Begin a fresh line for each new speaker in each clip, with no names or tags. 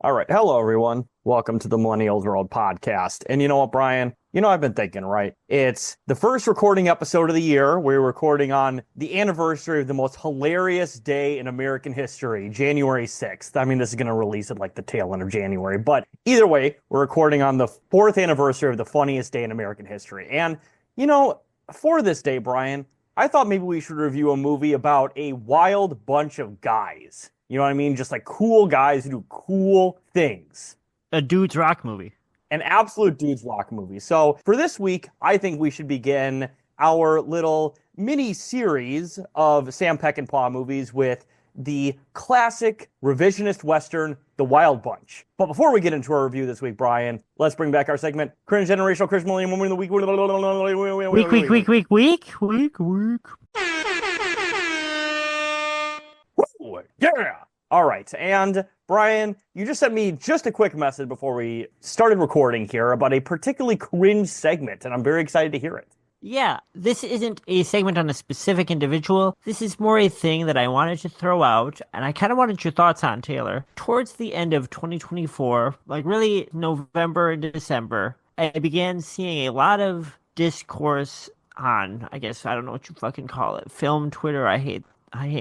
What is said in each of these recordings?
All right. Hello, everyone. Welcome to the Millennials World podcast. And you know what, Brian? I've been thinking, right? It's the first recording episode of the year. We're recording on the anniversary of the most hilarious day in American history, January 6th. I mean, this is going to release at like the tail end of January. But either way, we're recording on the fourth anniversary of the funniest day in American history. And, for this day, Brian, I thought maybe we should review a movie about a wild bunch of guys. You know what I mean? Just like cool guys who do cool things.
A dude's rock movie.
An absolute dude's rock movie. So for this week, I think we should begin our little mini series of Sam Peckinpah movies with the classic revisionist Western, The Wild Bunch. But before we get into our review this week, Brian, let's bring back our segment, Cringe Generational Cringe Millennium Woman of the Week.
Week.
Woo, yeah! All right, and Brian, you just sent me just a quick message before we started recording here about a particularly cringe segment, and I'm very excited to hear it.
Yeah, this isn't a segment on a specific individual. This is more a thing that I wanted to throw out, and I kind of wanted your thoughts on, Taylor. Towards the end of 2024, like really November and December, I began seeing a lot of discourse on, I guess, I don't know what you fucking call it, film Twitter. I hate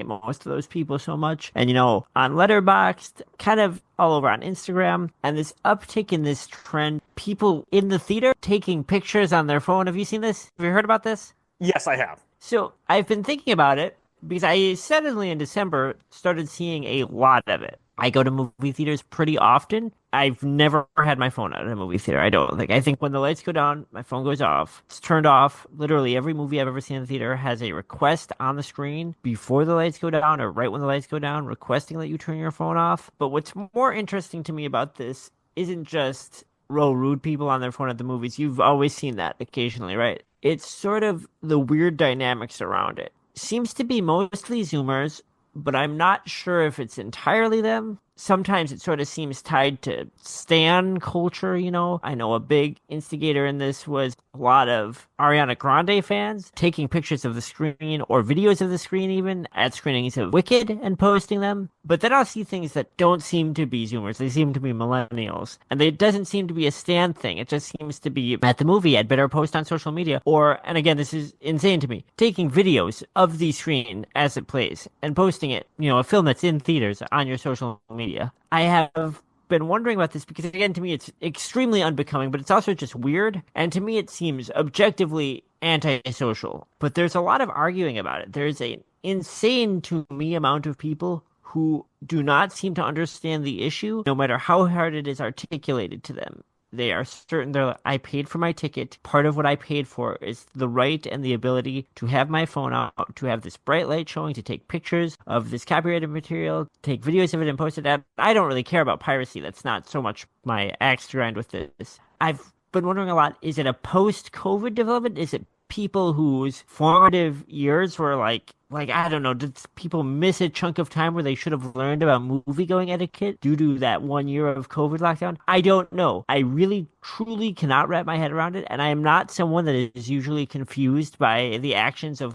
most of those people so much. And, on Letterboxd, kind of all over on Instagram, and this uptick in this trend, people in the theater taking pictures on their phone. Have you seen this? Have you heard about this?
Yes, I have.
So I've been thinking about it because I suddenly in December started seeing a lot of it. I go to movie theaters pretty often. I've never had my phone out in a movie theater. I don't think. I think when the lights go down, my phone goes off. It's turned off. Literally every movie I've ever seen in the theater has a request on the screen before the lights go down or right when the lights go down, requesting that you turn your phone off. But what's more interesting to me about this isn't just real rude people on their phone at the movies. You've always seen that occasionally, right? It's sort of the weird dynamics around it. Seems to be mostly Zoomers, but I'm not sure if it's entirely them. Sometimes it sort of seems tied to stan culture, I know a big instigator in this was a lot of Ariana Grande fans taking pictures of the screen or videos of the screen even at screenings of Wicked and posting them. But then I'll see things that don't seem to be Zoomers. They seem to be millennials. And it doesn't seem to be a stan thing. It just seems to be at the movie, I'd better post on social media. Or, and again, this is insane to me, taking videos of the screen as it plays and posting it, a film that's in theaters on your social media. I have been wondering about this because, again, to me, it's extremely unbecoming, but it's also just weird. And to me, it seems objectively antisocial. But there's a lot of arguing about it. There's an insane, to me, amount of people who do not seem to understand the issue, no matter how hard it is articulated to them. They are certain they're like, I paid for my ticket. Part of what I paid for is the right and the ability to have my phone out, to have this bright light showing, to take pictures of this copyrighted material, take videos of it and post it. I don't really care about piracy. That's not so much my axe to grind with this. I've been wondering a lot, is it a post-COVID development? Is it people whose formative years were like, I don't know, did people miss a chunk of time where they should have learned about movie-going etiquette due to that 1 year of COVID lockdown? I don't know. I really, truly cannot wrap my head around it, and I am not someone that is usually confused by the actions of,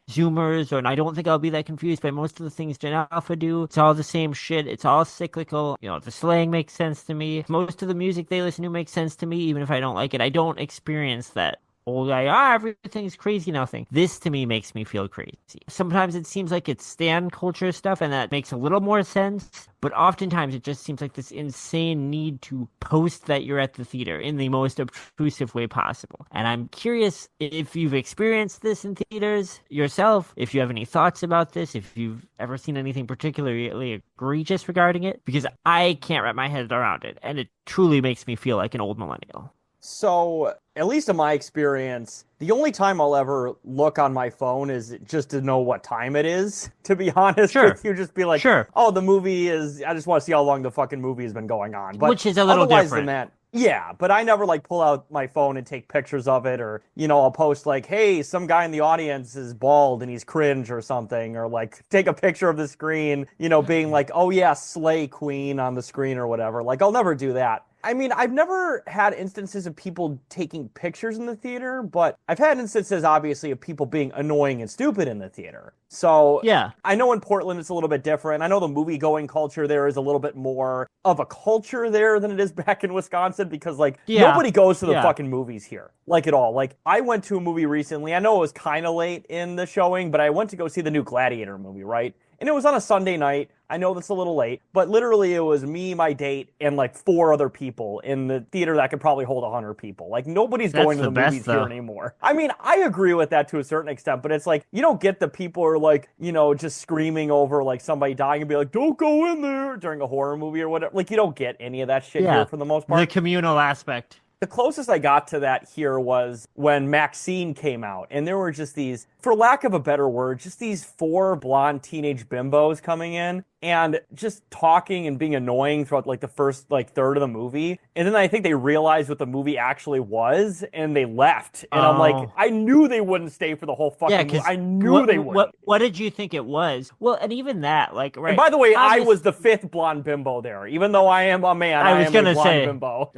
Zoomers, and I don't think I'll be that confused by most of the things Gen Alpha do. It's all the same shit. It's all cyclical. The slang makes sense to me. Most of the music they listen to makes sense to me, even if I don't like it. I don't experience that old guy, everything's crazy now thing. This to me makes me feel crazy. Sometimes it seems like it's stan culture stuff, and that makes a little more sense. But oftentimes it just seems like this insane need to post that you're at the theater in the most obtrusive way possible. And I'm curious if you've experienced this in theaters yourself, if you have any thoughts about this, if you've ever seen anything particularly egregious regarding it, because I can't wrap my head around it, and it truly makes me feel like an old millennial.
So, at least in my experience, the only time I'll ever look on my phone is just to know what time it is, to be honest with you. Just be like, oh, the movie is, I just want to see how long the fucking movie has been going on. But
which is a little different.
Than that, yeah, but I never pull out my phone and take pictures of it, or, I'll post hey, some guy in the audience is bald and he's cringe or something, or take a picture of the screen, being oh yeah, slay queen on the screen or whatever. I'll never do that. I mean, I've never had instances of people taking pictures in the theater, but I've had instances, obviously, of people being annoying and stupid in the theater. So
Yeah,
I know in Portland it's a little bit different. I know the movie-going culture there is a little bit more of a culture there than it is back in Wisconsin because, like,
yeah,
nobody goes to the
yeah.
fucking movies here, like, at all. Like, I went to a movie recently. I know it was kind of late in the showing, but I went to go see the new Gladiator movie, right? And it was on a Sunday night. I know that's a little late, but literally it was me, my date, and like four other people in the theater that could probably hold 100 people. Like nobody's
That's
going to
the
the
best
movies here
though.
anymore. I mean, I agree with that to a certain extent, but it's like you don't get the people who are like, just screaming over like somebody dying and be like, "Don't go in there" during a horror movie or whatever. Like you don't get any of that shit here
Yeah,
for the most
the
part.
communal aspect.
The closest I got to that here was when Maxine came out, and there were just these, for lack of a better word, just these four blonde teenage bimbos coming in and just talking and being annoying throughout like the first like third of the movie. And then I think they realized what the movie actually was and they left. And I'm like,
Oh.
I knew they wouldn't stay for the whole
Yeah,
fucking movie.
because
I knew
what
they wouldn't.
what did you think it was? Well, and even that, like,
And
right?
by the way, I
Obvious.
was the fifth blonde bimbo there. Even though I am a man,
I
I
was
am a
gonna
blonde
say,
bimbo.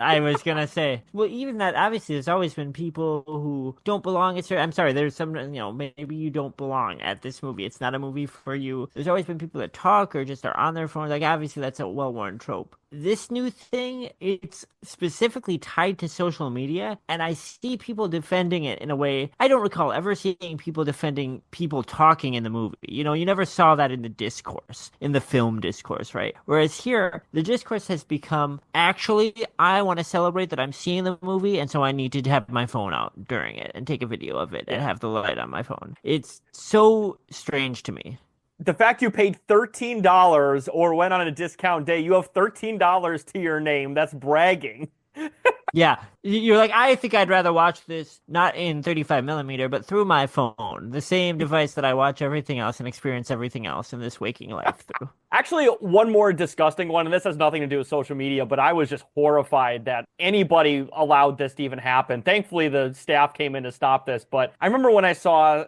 well, even that, obviously, there's always been people who don't belong at certain, I'm sorry, there's some, maybe you don't belong at this movie. It's not a movie for you. There's always been people that talk or just are on their phones. Like, obviously, that's a well-worn trope. This new thing, it's specifically tied to social media, and I see people defending it in a way I don't recall ever seeing people defending people talking in the movie. You never saw that in the discourse, in the film discourse, right? Whereas here, the discourse has become actually, I want to celebrate that I'm seeing the movie, and so I need to have my phone out during it and take a video of it and
Yeah.
have the light on my phone. It's so strange to me.
The fact you paid $13 or went on a discount day, you have $13 to your name. That's bragging.
Yeah, you're like, I think I'd rather watch this not in 35 millimeter, but through my phone, the same device that I watch everything else and experience everything else in this waking life through.
Actually, one more disgusting one, and this has nothing to do with social media, but I was just horrified that anybody allowed this to even happen. Thankfully, the staff came in to stop this, but I remember when I saw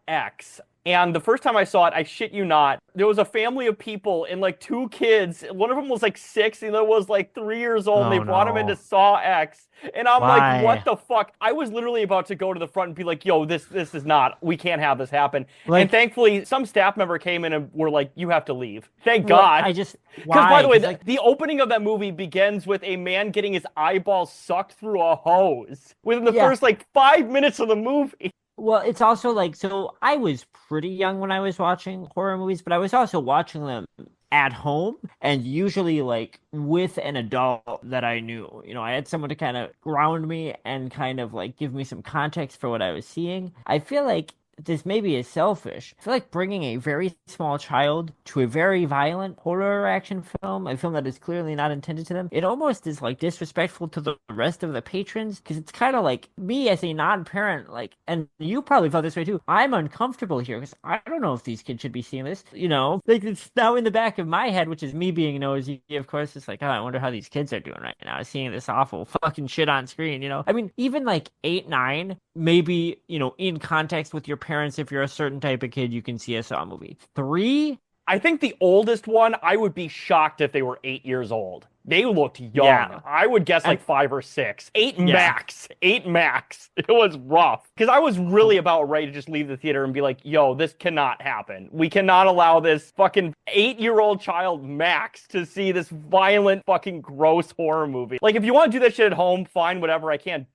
X. And the first time I saw it, I shit you not, there was a family of people and like two kids. One of them was like 6, and the other was like 3 years old. And they
Oh
brought him in to
no.
Saw X. And I'm like, what
Why?
the fuck? I was literally about to go to the front and be like, yo, this is not, we can't have this happen. And
Like,
thankfully, some staff member came in and were like, you have to leave. Thank
well,
God. Because, by
why?
the way,
Because, like,
the opening of that movie begins with a man getting his eyeball sucked through a hose within the
yeah.
first like 5 minutes of the movie.
Well, it's also like, so I was pretty young when I was watching horror movies, but I was also watching them at home and usually like with an adult that I knew. I had someone to kind of ground me and kind of like give me some context for what I was seeing. I feel like this maybe is selfish. I feel like bringing a very small child to a very violent horror action film, a film that is clearly not intended to them, it almost is like disrespectful to the rest of the patrons because it's kind of like me as a non-parent, like, and you probably felt this way too. I'm uncomfortable here because I don't know if these kids should be seeing this. Like it's now in the back of my head, which is me being nosy. Of course, it's like, oh, I wonder how these kids are doing right now, seeing this awful fucking shit on screen. I mean, even like 8, 9, maybe in context with your parents, if you're a certain type of kid, you can see a Saw movie. 3,
I think the oldest one, I would be shocked if they were 8 years old. They looked young.
yeah,
I would guess like
I
5 or 6. Eight
yeah.
max. 8 max. It was rough. Because I was really about ready to just leave the theater and be like, yo, this cannot happen. We cannot allow this fucking 8-year-old child max to see this violent fucking gross horror movie. Like if you want to do that shit at home, fine, whatever. I can't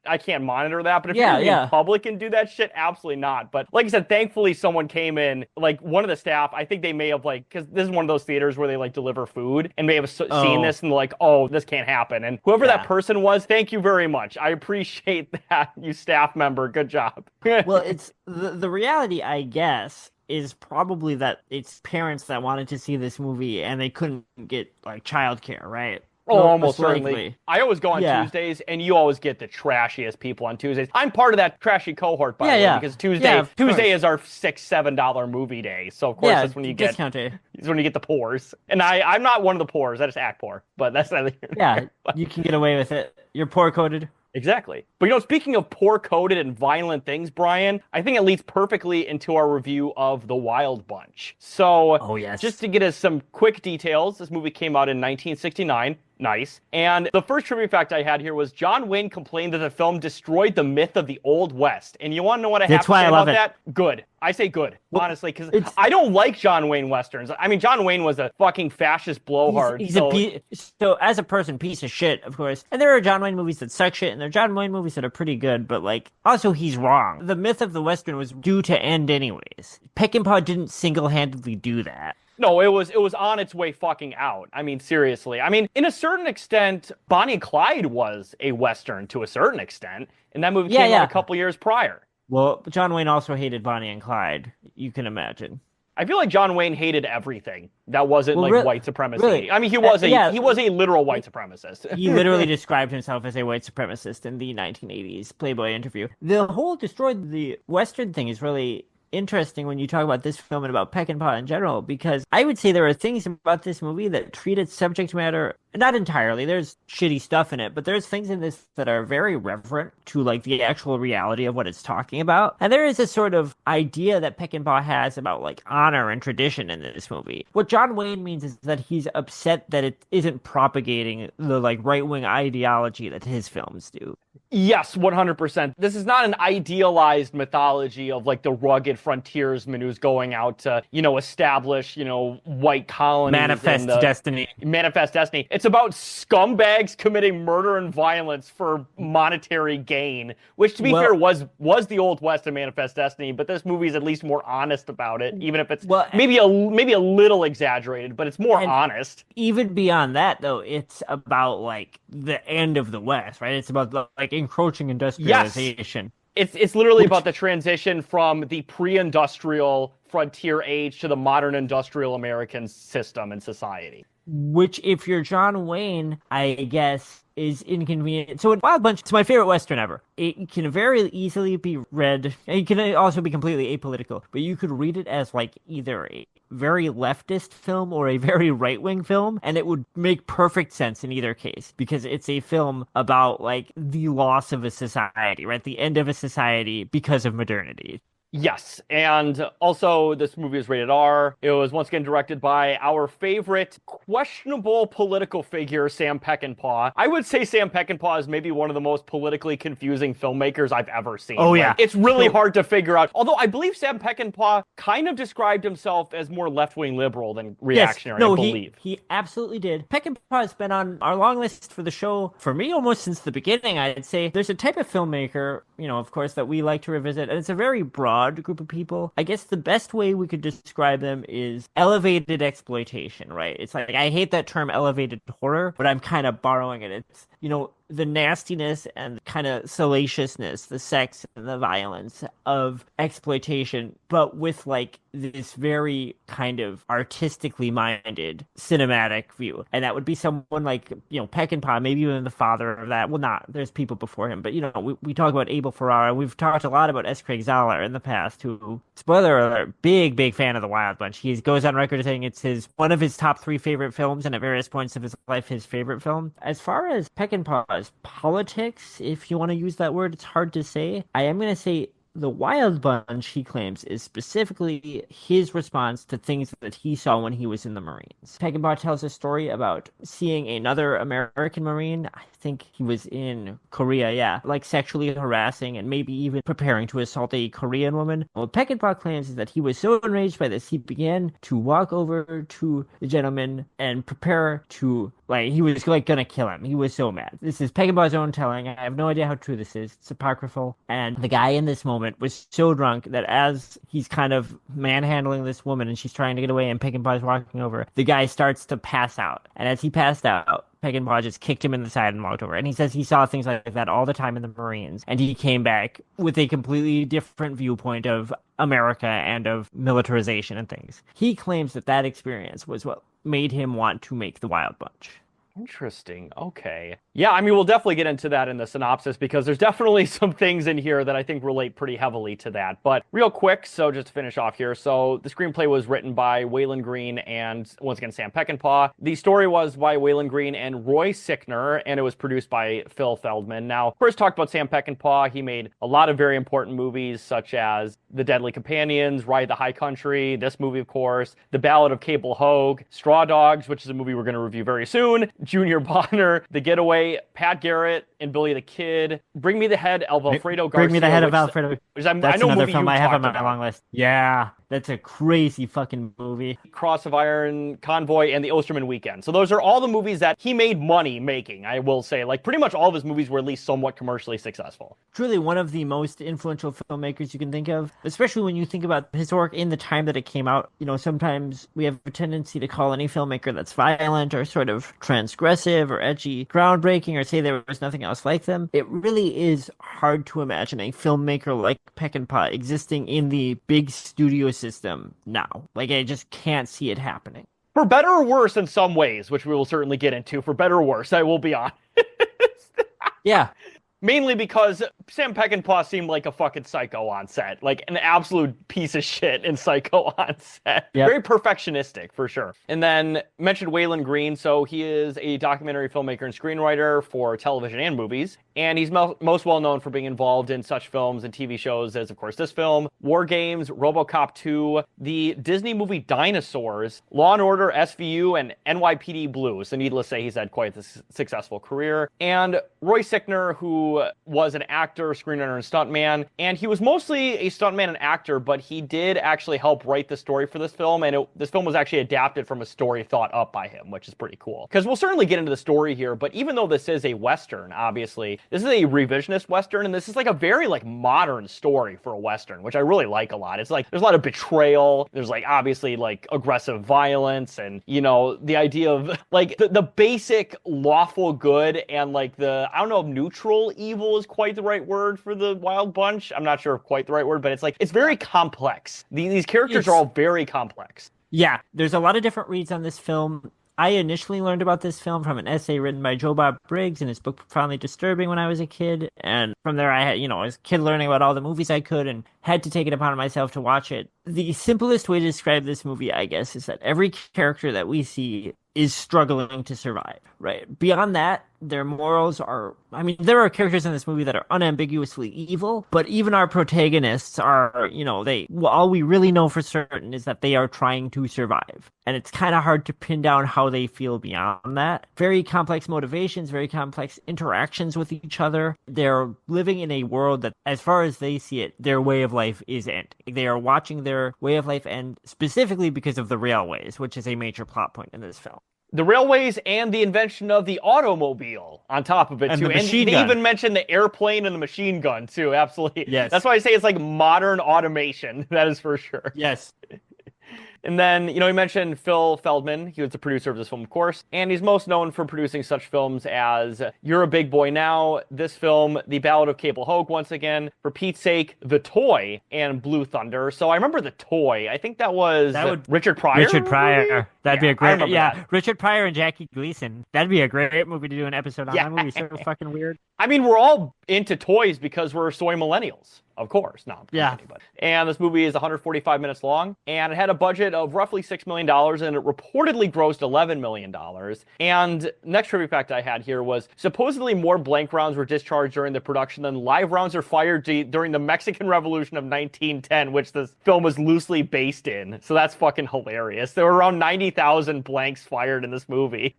monitor that. But if you're
Yeah,
gonna be in
yeah.
public and do that shit, absolutely not. But like I said, thankfully someone came in, like one of the staff, I think they may have like, because this is one of those theaters where they like deliver food and may have seen
Oh,
this and like, oh, this can't happen. And whoever that
yeah.
person was, thank you very much. I appreciate that, you staff member. Good job.
Well, it's the reality, I guess, is probably that it's parents that wanted to see this movie and they couldn't get like childcare, right?
Oh, almost
Most
certainly.
likely.
I always go on
Yeah.
Tuesdays, and you always get the trashiest people on Tuesdays. I'm part of that trashy cohort, by
Yeah,
the way,
yeah.
because
Yeah,
Tuesday
of
Tuesday
course.
is our $6-7 movie day. So of course
Yeah,
that's when you get
discount day.
is when you get the poors. And I'm not one of the poors. I just act poor, but that's neither here nor
Yeah,
there. But
you can get away with it. You're poor coded.
exactly. But speaking of poor coded and violent things, Brian, I think it leads perfectly into our review of The Wild Bunch. So
Oh
just
yes.
to get us some quick details, this movie came out in 1969. Nice. And the first trivia fact I had here was John Wayne complained that the film destroyed the myth of the Old West. And you want to know what I have
That's
to
why
say
I love
about
it.
that? Good. I say good,
Well,
honestly, because
it's
I don't like John Wayne Westerns. I mean, John Wayne was a fucking fascist blowhard.
he's a so as a person, piece of shit, of course. And there are John Wayne movies that suck shit, and there are John Wayne movies that are pretty good. But like, also he's wrong. The myth of the Western was due to end anyways. Peckinpah didn't single-handedly do that.
No, it was on its way fucking out. I mean, seriously. I mean, in a certain extent, Bonnie and Clyde was a Western to a certain extent, and that movie came out a couple years prior.
Well, John Wayne also hated Bonnie and Clyde. You can imagine.
I feel like John Wayne hated everything that wasn't white supremacy.
Really?
I mean, he was a literal white supremacist.
He literally described himself as a white supremacist in the 1980s Playboy interview. The whole destroyed the Western thing is really interesting when you talk about this film and about Peckinpah in general, because I would say there are things about this movie that treat its subject matter, not entirely, there's shitty stuff in it, but there's things in this that are very reverent to like the actual reality of what it's talking about. And there is a sort of idea that Peckinpah has about like honor and tradition in this movie. What John Wayne means is that he's upset that it isn't propagating the like right-wing ideology that his films do.
Yes, 100%. This is not an idealized mythology of like the rugged frontiersman who's going out to, establish, white colonies.
Manifest destiny.
Manifest destiny. It's about scumbags committing murder and violence for monetary gain, which to be fair was the Old West and Manifest Destiny, but this movie is at least more honest about it, even if it's maybe a little exaggerated, but it's more honest.
Even beyond that, though, it's about like the end of the West, right? It's about like encroaching industrialization.
Yes. It's literally about the transition from the pre-industrial frontier age to the modern industrial American system and society.
Which, if you're John Wayne, I guess is inconvenient. So in Wild Bunch, it's my favorite Western ever. It can very easily be read, and it can also be completely apolitical, but you could read it as like either a very leftist film or a very right-wing film, and it would make perfect sense in either case, because it's a film about like the loss of a society, right? The end of a society because of modernity.
Yes, and also this movie is rated R. It was once again directed by our favorite questionable political figure, Sam Peckinpah. I would say Sam Peckinpah is maybe one of the most politically confusing filmmakers I've ever seen.
Oh, yeah.
It's really hard to figure out. Although I believe Sam Peckinpah kind of described himself as more left-wing liberal than reactionary, I believe.
He absolutely did. Peckinpah has been on our long list for the show, for me, almost since the beginning, I'd say. There's a type of filmmaker, of course, that we like to revisit, and it's a very broad group of people. I guess the best way we could describe them is elevated exploitation, right? It's like, I hate that term elevated horror, but I'm kind of borrowing it. It's, the nastiness and kind of salaciousness, the sex and the violence of exploitation, but with like this very kind of artistically minded cinematic view. And that would be someone like, Peckinpah, maybe even the father of that. Well, there's people before him, but we talk about Abel Ferrara. We've talked a lot about S. Craig Zahler in the past, who, spoiler alert, big fan of The Wild Bunch. He goes on record saying it's one of his top 3 favorite films, and at various points of his life, his favorite film. As far as Peckinpah's politics, if you want to use that word, it's hard to say. I am going to say The Wild Bunch, he claims, is specifically his response to things that he saw when he was in the Marines. Peckinpah tells a story about seeing another American Marine, I think he was in Korea, like sexually harassing and maybe even preparing to assault a Korean woman. What Peckinpah claims is that he was so enraged by this, he began to walk over to the gentleman and prepare to, he was gonna kill him. He was so mad. This is Peckinpah's own telling. I have no idea how true this is. It's apocryphal. And the guy in this moment was so drunk that as he's kind of manhandling this woman and she's trying to get away and Peckinpah's walking over, the guy starts to pass out. And as he passed out, Peckinpah just kicked him in the side and walked over. And he says he saw things like that all the time in the Marines. And he came back with a completely different viewpoint of America and of militarization and things. He claims that experience was what made him want to make The Wild Bunch.
Interesting. Okay. Yeah, I mean, we'll definitely get into that in the synopsis because there's definitely some things in here that I think relate pretty heavily to that. But real quick, so just to finish off here. So the screenplay was written by Waylon Green and, once again, Sam Peckinpah. The story was by Waylon Green and Roy Sickner, and it was produced by Phil Feldman. Now, first talked about Sam Peckinpah. He made a lot of very important movies, such as The Deadly Companions, Ride the High Country, this movie, of course, The Ballad of Cable Hogue, Straw Dogs, which is a movie we're going to review very soon, Junior Bonner, The Getaway, Pat Garrett, and Billy the Kid. Bring Me the Head of Alfredo Garcia.
Bring Me the Head of Alfredo.
Which
That's
I know
another
movie
film
you
I have on
talked
my
about.
long list. Yeah, that's a crazy fucking movie.
Cross of Iron, Convoy, and The Osterman Weekend. So those are all the movies that he made money making, I will say. Like, pretty much all of his movies were at least somewhat commercially successful.
Truly one of the most influential filmmakers you can think of, especially when you think about his work in the time that it came out. You know, sometimes we have a tendency to call any filmmaker that's violent or sort of transgressive or edgy groundbreaking, or say there was nothing else like them. It really is hard to imagine a filmmaker like Peckinpah existing in the big studio system now. Like, I just can't see it happening.
For better or worse in some ways, which we will certainly get into. For better or worse, I will be honest.
Yeah.
Mainly because Sam Peckinpah seemed like a fucking psycho on set. Like an absolute piece of shit in Psycho on set.
Yep.
Very perfectionistic, for sure. And then mentioned Waylon Green. So he is a documentary filmmaker and screenwriter for television and movies. And he's most well known for being involved in such films and TV shows as, of course, this film, War Games, RoboCop 2, the Disney movie Dinosaurs, Law and Order, SVU, and NYPD Blue. So needless to say, he's had quite a successful career. And Roy Sickner, who was an actor, screenwriter, and stuntman. And he was mostly a stuntman and actor, but he did actually help write the story for this film. And this film was actually adapted from a story thought up by him, which is pretty cool. Because we'll certainly get into the story here, but even though this is a Western, obviously, this is a revisionist Western, and this is like a very like modern story for a Western, which I really like a lot. It's like, there's a lot of betrayal. There's like, obviously, like aggressive violence and, you know, the idea of like the basic lawful good and like the, I don't know if neutral evil is quite the right word for the Wild Bunch. I'm not sure if quite the right word, but it's like, it's very complex. These characters are all very complex.
Yeah, there's a lot of different reads on this film. I initially learned about this film from an essay written by Joe Bob Briggs in his book Profoundly Disturbing when I was a kid. And from there, I had, I was a kid learning about all the movies I could and had to take it upon myself to watch it. The simplest way to describe this movie, I guess, is that every character that we see is struggling to survive, right? Beyond that, their morals are, there are characters in this movie that are unambiguously evil, but even our protagonists are, all we really know for certain is that they are trying to survive. And it's kind of hard to pin down how they feel beyond that. Very complex motivations, very complex interactions with each other. They're living in a world that, as far as they see it, their way of life is ending. They are watching their way of life end specifically because of the railways, which is a major plot point in this film.
The railways and the invention of the automobile on top of it,
and
too.
And they
even mentioned the airplane and the machine gun, too. Absolutely.
Yes.
That's why I say it's like modern automation. That is for sure.
Yes.
And then, he mentioned Phil Feldman. He was the producer of this film, of course. And he's most known for producing such films as You're a Big Boy Now, this film, The Ballad of Cable Hogue, once again, For Pete's Sake, The Toy, and Blue Thunder. So I remember The Toy. I think that was Richard Pryor.
Richard Pryor. Movie? That'd be a great movie. Yeah,
that.
Richard Pryor and Jackie Gleason. That'd be a great movie to do an episode on. That movie's so fucking weird.
We're all into toys because we're soy millennials. Of course. No.
Yeah.
And this movie is 145 minutes long, and it had a budget of roughly $6 million, and it reportedly grossed $11 million. And next trivia fact I had here was supposedly more blank rounds were discharged during the production than live rounds are fired during the Mexican Revolution of 1910, which this film was loosely based in. So that's fucking hilarious. There were around 90,000 blanks fired in this movie.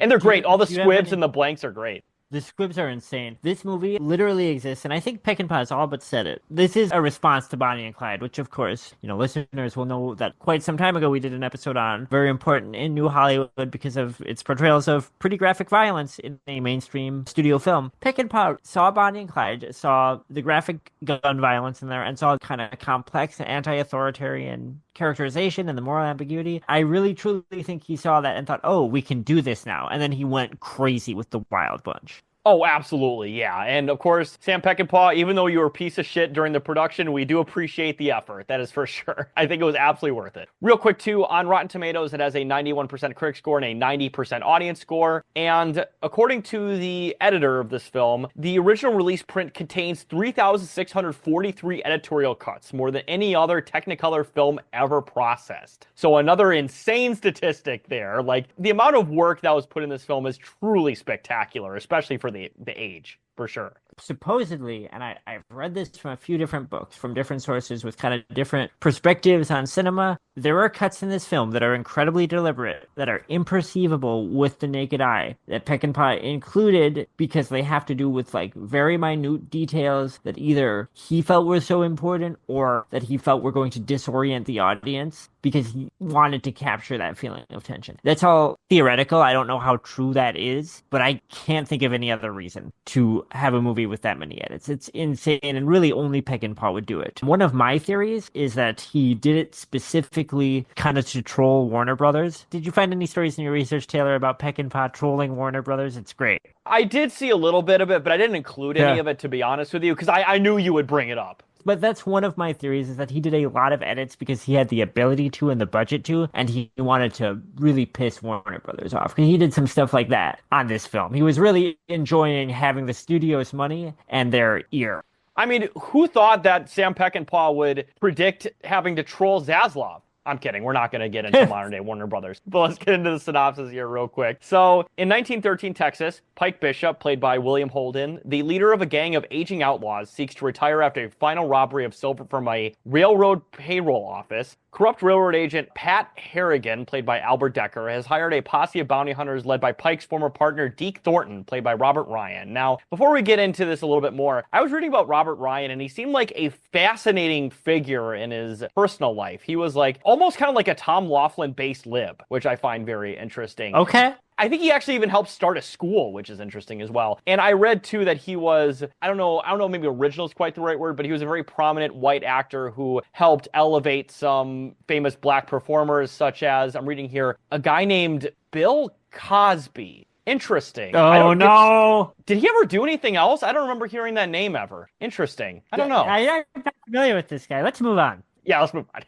And they're great. All the squibs and the blanks are great.
The squibs are insane. This movie literally exists, and I think Peckinpah has all but said it. This is a response to Bonnie and Clyde, which, of course, listeners will know that quite some time ago we did an episode on. Very important in New Hollywood because of its portrayals of pretty graphic violence in a mainstream studio film. Peckinpah saw Bonnie and Clyde, saw the graphic gun violence in there, and saw kind of complex anti-authoritarian characterization and the moral ambiguity. I really truly think he saw that and thought, oh, we can do this now. And then he went crazy with the Wild Bunch.
Oh, absolutely, yeah. And of course, Sam Peckinpah, even though you were a piece of shit during the production, we do appreciate the effort. That is for sure. I think it was absolutely worth it. Real quick, too, on Rotten Tomatoes, it has a 91% critic score and a 90% audience score. And according to the editor of this film, the original release print contains 3,643 editorial cuts, more than any other Technicolor film ever processed. So another insane statistic there. Like, the amount of work that was put in this film is truly spectacular, especially for the age. for sure.
Supposedly, and I've read this from a few different books, from different sources with kind of different perspectives on cinema, there are cuts in this film that are incredibly deliberate, that are imperceivable with the naked eye, that Peckinpah included because they have to do with like very minute details that either he felt were so important or that he felt were going to disorient the audience because he wanted to capture that feeling of tension. That's all theoretical. I don't know how true that is, but I can't think of any other reason to have a movie with that many edits. It's insane, and really only Peckinpah would do it. One of my theories is that he did it specifically kind of to troll Warner Brothers. Did you find any stories in your research, Taylor, about Peckinpah trolling Warner Brothers? It's great.
I did see a little bit of it, but I didn't include any of it, to be honest with you, because I knew you would bring it up.
But that's one of my theories, is that he did a lot of edits because he had the ability to and the budget to, and he wanted to really piss Warner Brothers off. He did some stuff like that on this film. He was really enjoying having the studio's money and their ear.
I mean, who thought that Sam Peckinpah would predict having to troll Zaslav? I'm kidding. We're not going to get into modern day Warner Brothers. But let's get into the synopsis here real quick. So, in 1913 Texas, Pike Bishop, played by William Holden, the leader of a gang of aging outlaws, seeks to retire after a final robbery of silver from a railroad payroll office. Corrupt railroad agent Pat Harrigan, played by Albert Decker, has hired a posse of bounty hunters led by Pike's former partner Deke Thornton, played by Robert Ryan. Now, before we get into this a little bit more, I was reading about Robert Ryan, and he seemed like a fascinating figure in his personal life. He was like almost kind of like a Tom Laughlin-based lib, which I find very interesting.
Okay.
I think he actually even helped start a school, which is interesting as well. And I read too that he was, I don't know, maybe original is quite the right word, but he was a very prominent white actor who helped elevate some famous black performers, such as, I'm reading here, a guy named Bill Cosby. Interesting.
Oh, no.
Did he ever do anything else? I don't remember hearing that name ever. Interesting. I don't know.
I'm not familiar with this guy. Let's move on.
Yeah, let's move on.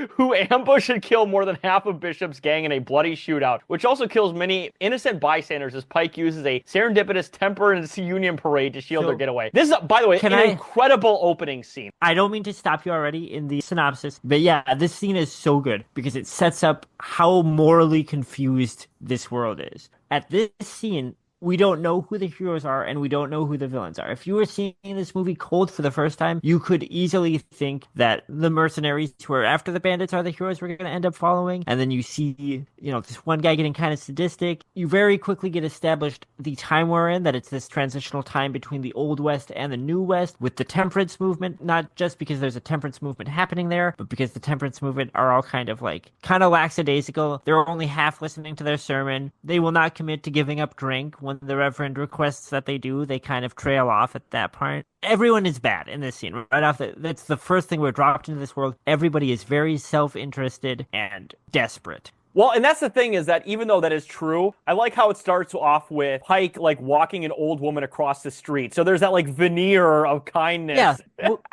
Who ambush and kill more than half of Bishop's gang in a bloody shootout, which also kills many innocent bystanders as Pike uses a serendipitous temperance union parade to shield their getaway. This is, by the way, an incredible opening scene.
I don't mean to stop you already in the synopsis, but yeah, this scene is so good because it sets up how morally confused this world is. At this scene, we don't know who the heroes are and we don't know who the villains are. If you were seeing this movie cold for the first time, you could easily think that the mercenaries who are after the bandits are the heroes we're going to end up following. And then you see, this one guy getting kind of sadistic. You very quickly get established the time we're in, that it's this transitional time between the Old West and the New West with the temperance movement, not just because there's a temperance movement happening there, but because the temperance movement are all kind of lackadaisical. They're only half listening to their sermon. They will not commit to giving up drink. When the Reverend requests that they do, they kind of trail off at that point. Everyone is bad in this scene. Right off, that's the first thing we're dropped into this world. Everybody is very self-interested and desperate.
Well, and that's the thing, is that even though that is true, I like how it starts off with Pike walking an old woman across the street. So there's that veneer of kindness.
Yeah. Well,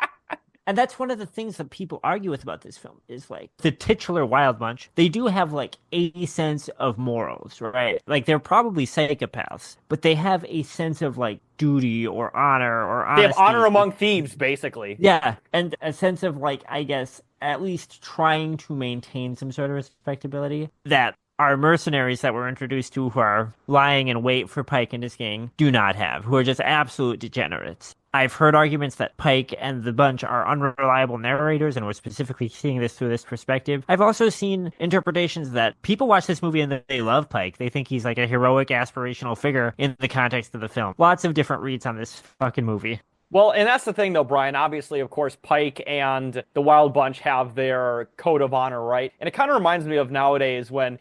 and that's one of the things that people argue with about this film is the titular Wild Bunch. They do have a sense of morals, right? They're probably psychopaths, but they have a sense of duty or honor or honesty.
They have honor among thieves, basically.
Yeah, and a sense of I guess at least trying to maintain some sort of respectability that our mercenaries that we're introduced to, who are lying in wait for Pike and his gang, do not have, who are just absolute degenerates. I've heard arguments that Pike and the bunch are unreliable narrators, and we're specifically seeing this through this perspective. I've also seen interpretations that people watch this movie and they love Pike. They think he's a heroic, aspirational figure in the context of the film. Lots of different reads on this fucking movie.
Well, and that's the thing, though, Brian. Obviously, of course, Pike and the Wild Bunch have their code of honor, right? And it kind of reminds me of nowadays when,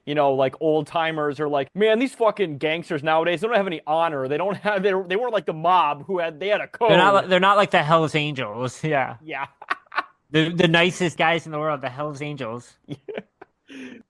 old timers are man, these fucking gangsters nowadays, they don't have any honor. They don't have, they weren't the mob they had a code.
They're not like the Hells Angels. Yeah.
Yeah.
the nicest guys in the world, the Hells Angels.
Yeah.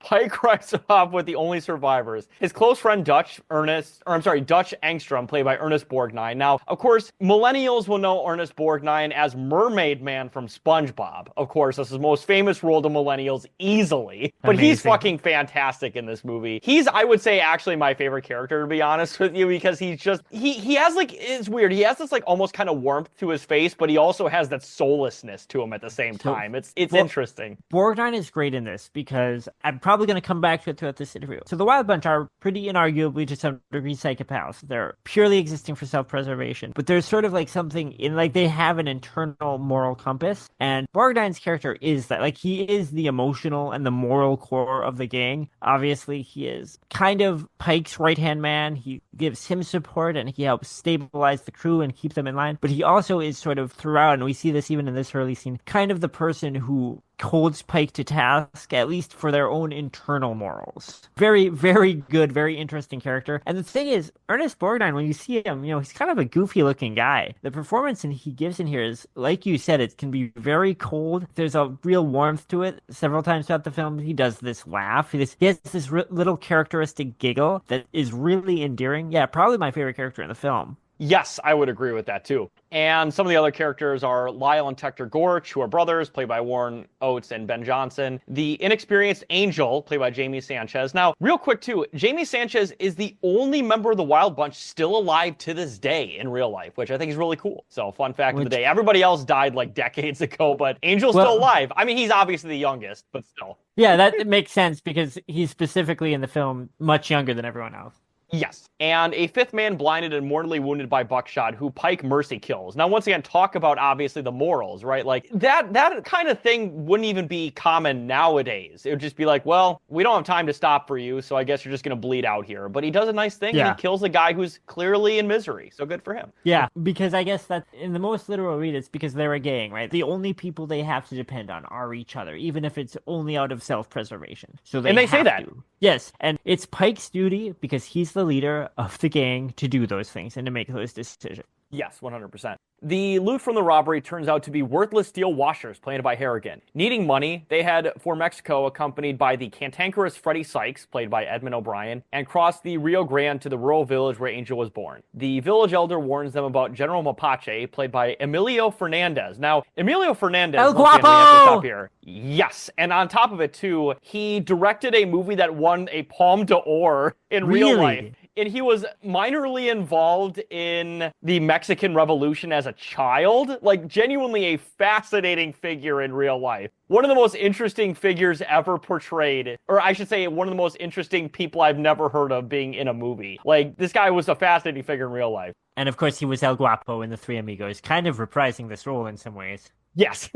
Pike rides off with the only survivors. His close friend Dutch Angstrom, played by Ernest Borgnine. Now, of course, millennials will know Ernest Borgnine as Mermaid Man from SpongeBob. Of course, this is his most famous role to millennials easily. But
Amazing.
He's fucking fantastic in this movie. He's, I would say, actually my favorite character, to be honest with you, because he's just, he has it's weird. He has this almost kind of warmth to his face, but he also has that soullessness to him at the same time. It's interesting.
Borgnine is great in this because I'm probably going to come back to it throughout this interview. So the Wild Bunch are pretty inarguably to some degree psychopaths. They're purely existing for self-preservation, but there's sort of like something in like they have an internal moral compass, and Borgnine's character is that. Like he is the emotional and the moral core of the gang. Obviously, he is kind of Pike's right-hand man. He gives him support and he helps stabilize the crew and keep them in line. But he also is sort of throughout, and we see this even in this early scene, kind of the person who holds Pike to task, at least for their own internal morals. Very, very good, very interesting character. And the thing is, Ernest Borgnine, when you see him, he's kind of a goofy looking guy. The performance he gives in here is, like you said, it can be very cold. There's a real warmth to it. Several times throughout the film, he does this laugh. He has this little characteristic giggle that is really endearing. Yeah, probably my favorite character in the film.
Yes, I would agree with that too. And some of the other characters are Lyle and Tector Gorch, who are brothers, played by Warren Oates and Ben Johnson. The inexperienced Angel, played by Jamie Sanchez. Now, real quick too, Jamie Sanchez is the only member of the Wild Bunch still alive to this day in real life, which I think is really cool. So, fun fact of the day. Everybody else died like decades ago, but Angel's still alive. I mean, he's obviously the youngest, but still.
Yeah, that makes sense because he's specifically in the film much younger than everyone else.
Yes, and a fifth man blinded and mortally wounded by buckshot who Pike mercy kills. Now, once again, talk about obviously the morals, right? Like that kind of thing wouldn't even be common nowadays. It would just be like, well, we don't have time to stop for you, so I guess you're just going to bleed out here. But he does a nice thing and he kills a guy who's clearly in misery. So good for him.
Yeah, because I guess that in the most literal read, it's because they're a gang, right? The only people they have to depend on are each other, even if it's only out of self-preservation. So they
say that.
Yes, and it's Pike's duty because he's the leader of the gang to do those things and to make those decisions.
Yes, 100%. The loot from the robbery turns out to be worthless steel washers played by Harrigan. Needing money, they head for Mexico accompanied by the cantankerous Freddie Sykes, played by Edmund O'Brien, and cross the Rio Grande to the rural village where Angel was born. The village elder warns them about General Mapache, played by Emilio Fernandez. Now, Emilio Fernandez,
El
once again, we have to
Guapo!
stop here. Yes, and on top of it too, he directed a movie that won a Palme d'Or in real life. And he was minorly involved in the Mexican Revolution as a child. Like, genuinely a fascinating figure in real life. One of the most interesting figures ever portrayed. Or I should say, one of the most interesting people I've never heard of being in a movie. Like, this guy was a fascinating figure in real life.
And of course, he was El Guapo in The Three Amigos, kind of reprising this role in some ways.
Yes.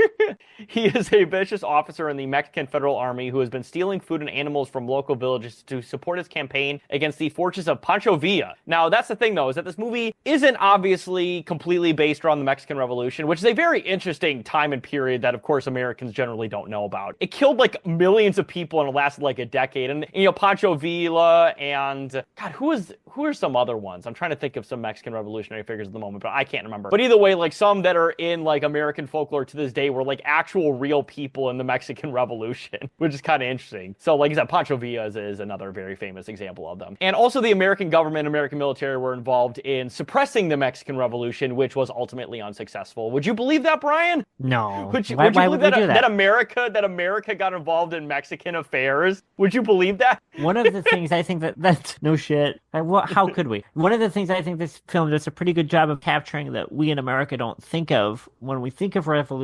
He is a vicious officer in the Mexican Federal Army who has been stealing food and animals from local villages to support his campaign against the forces of Pancho Villa. Now, that's the thing, though, is that this movie isn't obviously completely based around the Mexican Revolution, which is a very interesting time and period that, of course, Americans generally don't know about. It killed, like, millions of people and it lasted, like, a decade. And Pancho Villa and, God, who are some other ones? I'm trying to think of some Mexican revolutionary figures at the moment, but I can't remember. But either way, like, some that are in, like, American folklore to this day were like actual real people in the Mexican Revolution, which is kind of interesting. So like I said, Pancho Villa is another very famous example of them. And also the American government, American military were involved in suppressing the Mexican Revolution, which was ultimately unsuccessful. Would you believe that, Brian?
No.
Would you believe that America got involved in Mexican affairs? Would you believe that?
One of the things I think that's no shit. How could we? One of the things I think this film does a pretty good job of capturing that we in America don't think of when we think of revolutions.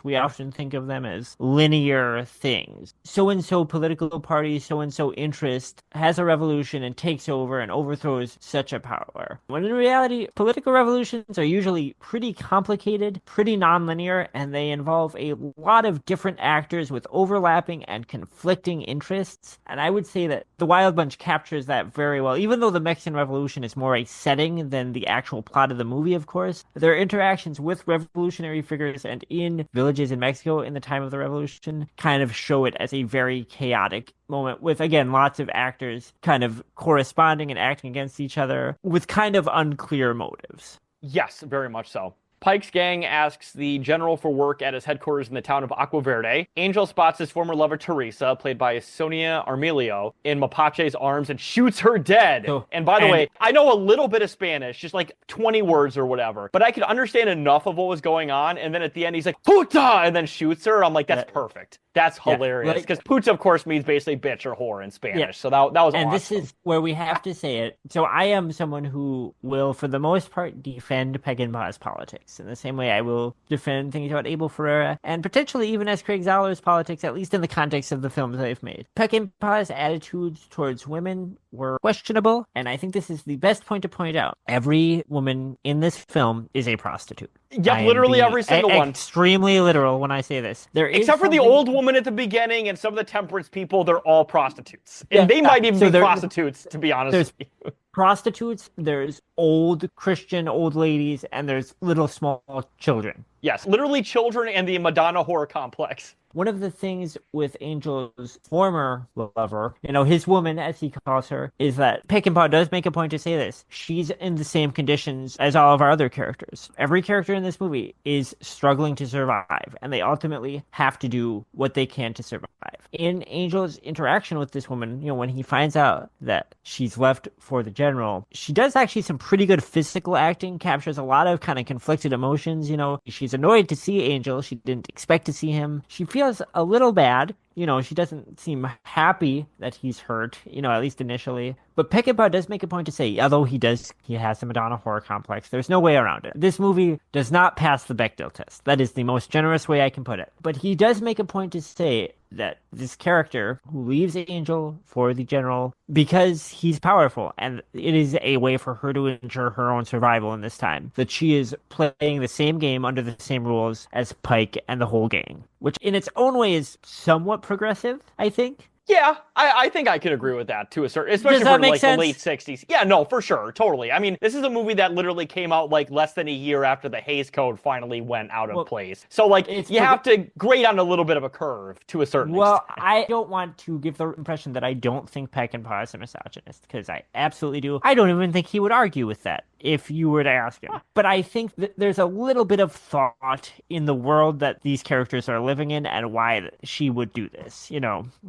We often think of them as linear things. So-and-so political party, so-and-so interest has a revolution and takes over and overthrows such a power. When in reality, political revolutions are usually pretty complicated, pretty non-linear, and they involve a lot of different actors with overlapping and conflicting interests. And I would say that The Wild Bunch captures that very well. Even though the Mexican Revolution is more a setting than the actual plot of the movie, of course, their interactions with revolutionary figures and in villages in Mexico in the time of the revolution kind of show it as a very chaotic moment with, again, lots of actors kind of corresponding and acting against each other with kind of unclear motives.
Yes, very much so. Pike's gang asks the general for work at his headquarters in the town of Agua Verde. Angel spots his former lover Teresa, played by Sonia Armilio, in Mapache's arms and shoots her dead. And by the way, I know a little bit of Spanish, just like 20 words or whatever, but I could understand enough of what was going on. And then at the end, he's like, puta, and then shoots her. I'm like, that's perfect. That's
Yeah,
hilarious
like
because pooch, of course, means basically bitch or whore in
yeah.
Spanish. So that was
And this
awesome.
is where we have to say it. So I am someone who will, for the most part, defend Peckinpah's politics in the same way I will defend things about Abel Ferrara and potentially even as Craig Zahler's politics, at least in the context of the films they've made. Peckinpah's attitudes towards women were questionable, and I think this is the best point to point out. Every woman in this film is a prostitute.
Yep,
I am
literally
being
every single one.
extremely literal when I say this. There is
Except for the
something.
old woman at the beginning and some of the temperance people, they're all prostitutes. And
Yeah.
they might even
So
be prostitutes, to be honest
there's
with you.
prostitutes, there's old Christian old ladies, and there's little small children.
Yes, literally children and the Madonna horror complex.
One of the things with Angel's former lover, his woman, as he calls her, is that Peckinpah does make a point to say this. She's in the same conditions as all of our other characters. Every character in this movie is struggling to survive, and they ultimately have to do what they can to survive. In Angel's interaction with this woman, when he finds out that she's left for the general, she does actually some pretty good physical acting, captures a lot of kind of conflicted emotions. She's annoyed to see Angel. She didn't expect to see him. She feels a little bad. She doesn't seem happy that he's hurt, at least initially. But Peckinpah does make a point to say, although he has a Madonna horror complex, there's no way around it. This movie does not pass the Bechdel test. That is the most generous way I can put it. But he does make a point to say that this character who leaves Angel for the general because he's powerful, and it is a way for her to ensure her own survival in this time, that she is playing the same game under the same rules as Pike and the whole gang, which in its own way is somewhat progressive, I think.
Yeah, I think I could agree with that to a certain, especially
Does that
for
make
like
sense?
the late 60s. Yeah, no, for sure, totally. I mean, this is a movie that literally came out like less than a year after the Hays Code finally went out of place. So like you have to grade on a little bit of a curve to a certain extent.
I don't want to give the impression that I don't think Peckinpah is a misogynist, because I absolutely do. I don't even think he would argue with that if you were to ask him. But I think that there's a little bit of thought in the world that these characters are living in and why she would do this.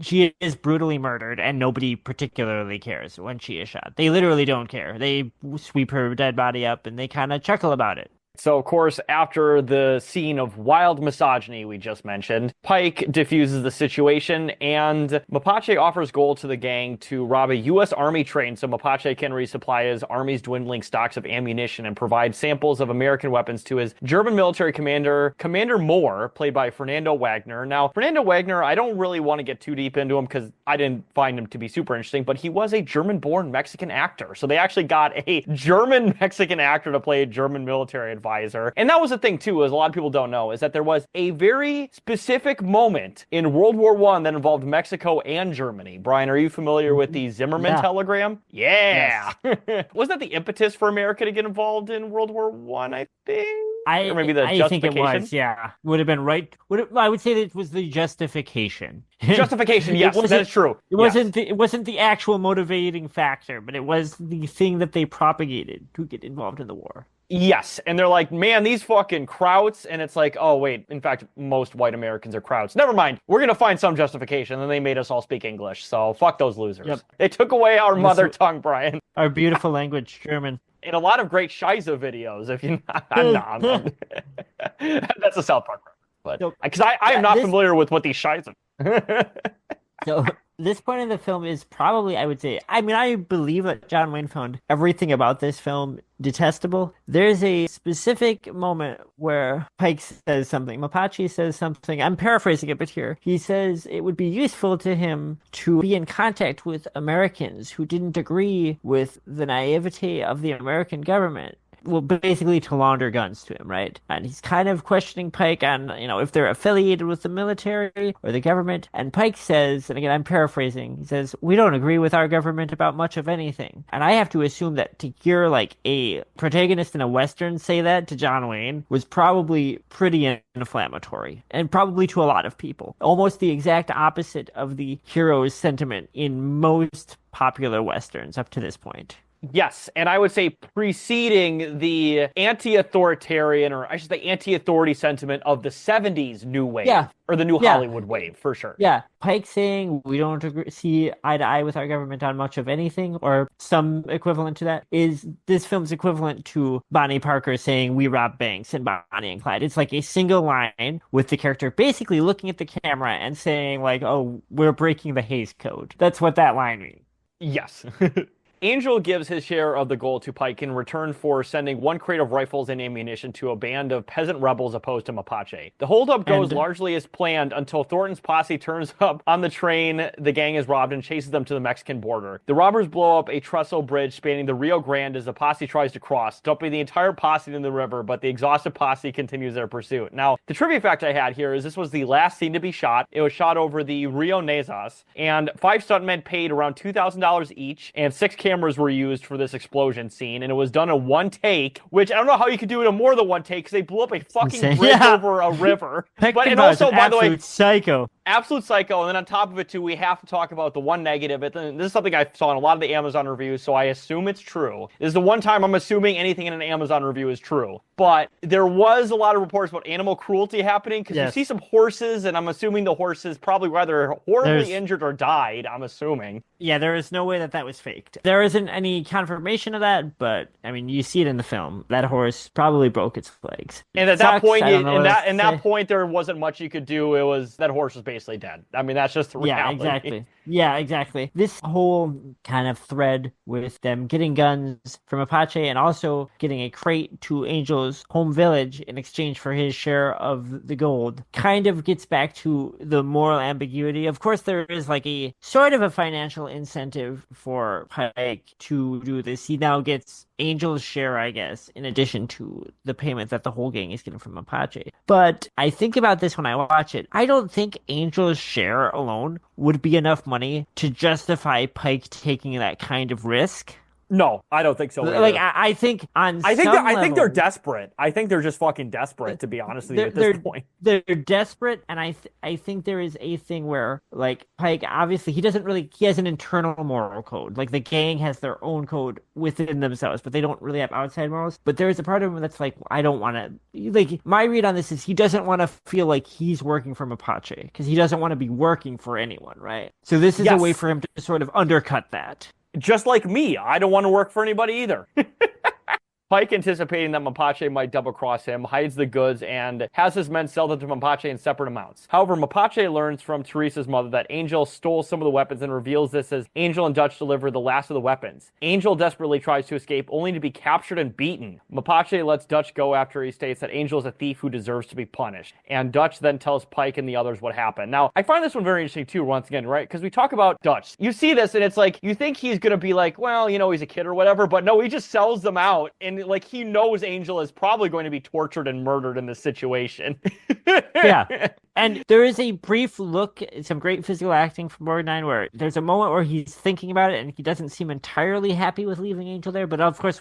She is brutally murdered and nobody particularly cares when she is shot. They literally don't care. They sweep her dead body up and they kind of chuckle about it.
So, of course, after the scene of wild misogyny we just mentioned, Pike diffuses the situation, and Mapache offers gold to the gang to rob a U.S. Army train so Mapache can resupply his army's dwindling stocks of ammunition and provide samples of American weapons to his German military commander, Commander Moore, played by Fernando Wagner. Now, Fernando Wagner, I don't really want to get too deep into him because I didn't find him to be super interesting, but he was a German-born Mexican actor. So they actually got a German-Mexican actor to play a German military advisor. And that was the thing, too, as a lot of people don't know, is that there was a very specific moment in World War I that involved Mexico and Germany. Brian, are you familiar with the Zimmerman telegram? Yeah. Yes. Wasn't that the impetus for America to get involved in World War I think? Or maybe the
I think it
justification?
was, yeah. Would have been right. I would say that it was the justification.
Justification, yes, that is true.
It wasn't the actual motivating factor, but it was the thing that they propagated to get involved in the war.
Yes, and they're like, man, these fucking Krauts, and it's like, oh, wait, in fact, most white Americans are Krauts. Never mind, we're going to find some justification, and they made us all speak English, so fuck those losers. Yep. They took away our mother tongue, Brian.
Our beautiful language, German.
In a lot of great Shiza videos, if you... That's a South Park reference, but... Because I am not familiar with what these Shiza...
So this point in the film is probably, I would say, I believe that John Wayne found everything about this film detestable. There's a specific moment where Pike says something, Mapache says something, I'm paraphrasing it, but here, he says it would be useful to him to be in contact with Americans who didn't agree with the naivete of the American government. Well, basically to launder guns to him, right? And he's kind of questioning Pike on, if they're affiliated with the military or the government. And Pike says, and again, I'm paraphrasing, he says, we don't agree with our government about much of anything. And I have to assume that to hear like a protagonist in a Western say that to John Wayne was probably pretty inflammatory, and probably to a lot of people. Almost the exact opposite of the hero's sentiment in most popular Westerns up to this point.
Yes, and I would say preceding the anti-authoritarian, or I should say anti-authority sentiment of the 70s new
Yeah,
wave, or the new
yeah.
Hollywood wave, for sure.
Yeah, Pike saying we don't agree, see eye to eye with our government on much of anything, or some equivalent to that, is this film's equivalent to Bonnie Parker saying we rob banks in Bonnie and Clyde. It's like a single line with the character basically looking at the camera and saying like, "Oh, we're breaking the Hays Code." That's what that line means.
Yes. Angel gives his share of the gold to Pike in return for sending one crate of rifles and ammunition to a band of peasant rebels opposed to Mapache. The holdup goes
And
largely as planned until Thornton's posse turns up on the train the gang is robbed and chases them to the Mexican border. The robbers blow up a trestle bridge spanning the Rio Grande as the posse tries to cross, dumping the entire posse in the river, but the exhausted posse continues their pursuit. Now, the trivia fact I had here is this was the last scene to be shot. It was shot over the Rio Nezas, and 5 stuntmen paid around $2,000 each, and 6 cameras were used for this explosion scene, and it was done in one take, which I don't know how you could do it in more than one take because they blew up a fucking
insane.
bridge
Yeah.
over a river.
But
And also, by the way,
absolute psycho.
absolute psycho. And then on top of it, too, we have to talk about the one negative. And this is something I saw in a lot of the Amazon reviews, so I assume it's true. This is the one time I'm assuming anything in an Amazon review is true. But there was a lot of reports about animal cruelty happening because you see some horses, and I'm assuming the horses probably either horribly injured or died, I'm assuming.
Yeah, there is no way that that was faked. There isn't any confirmation of that, but I mean, you see it in the film. That horse probably broke its legs.
And at that point, in that point, there wasn't much you could do. It was that horse was basically dead. I mean, that's just the reality.
Yeah, exactly. Yeah, exactly. This whole kind of thread with them getting guns from Apache and also getting a crate to Angel's home village in exchange for his share of the gold kind of gets back to the moral ambiguity. Of course, there is like a sort of a financial incentive for Pike to do this. He now gets Angel's share, I guess, in addition to the payment that the whole gang is getting from Apache. But I think about this when I watch it. I don't think Angel's share alone would be enough money to justify Pike taking that kind of risk.
No, I don't think so either.
Like I think on
I think
some
I think they're
level,
desperate. I think they're just fucking desperate, to be honest with you, at this point.
They're desperate, and I think there is a thing where like Pike obviously he has an internal moral code. Like the gang has their own code within themselves, but they don't really have outside morals. But there is a part of him that's like, I don't want to. Like my read on this is he doesn't want to feel like he's working for Mapache because he doesn't want to be working for anyone, right? So this is a way for him to sort of undercut that.
Just like me, I don't want to work for anybody either. Pike, anticipating that Mapache might double-cross him, hides the goods and has his men sell them to Mapache in separate amounts. However, Mapache learns from Teresa's mother that Angel stole some of the weapons and reveals this as Angel and Dutch deliver the last of the weapons. Angel desperately tries to escape, only to be captured and beaten. Mapache lets Dutch go after he states that Angel is a thief who deserves to be punished. And Dutch then tells Pike and the others what happened. Now, I find this one very interesting too, once again, right? Because we talk about Dutch. You see this and it's like, you think he's going to be like, well, you know, he's a kid or whatever, but no, he just sells them out and like he knows Angel is probably going to be tortured and murdered in this situation.
Yeah. And there is a brief look, some great physical acting from Borgnine where there's a moment where he's thinking about it and he doesn't seem entirely happy with leaving Angel there, but of course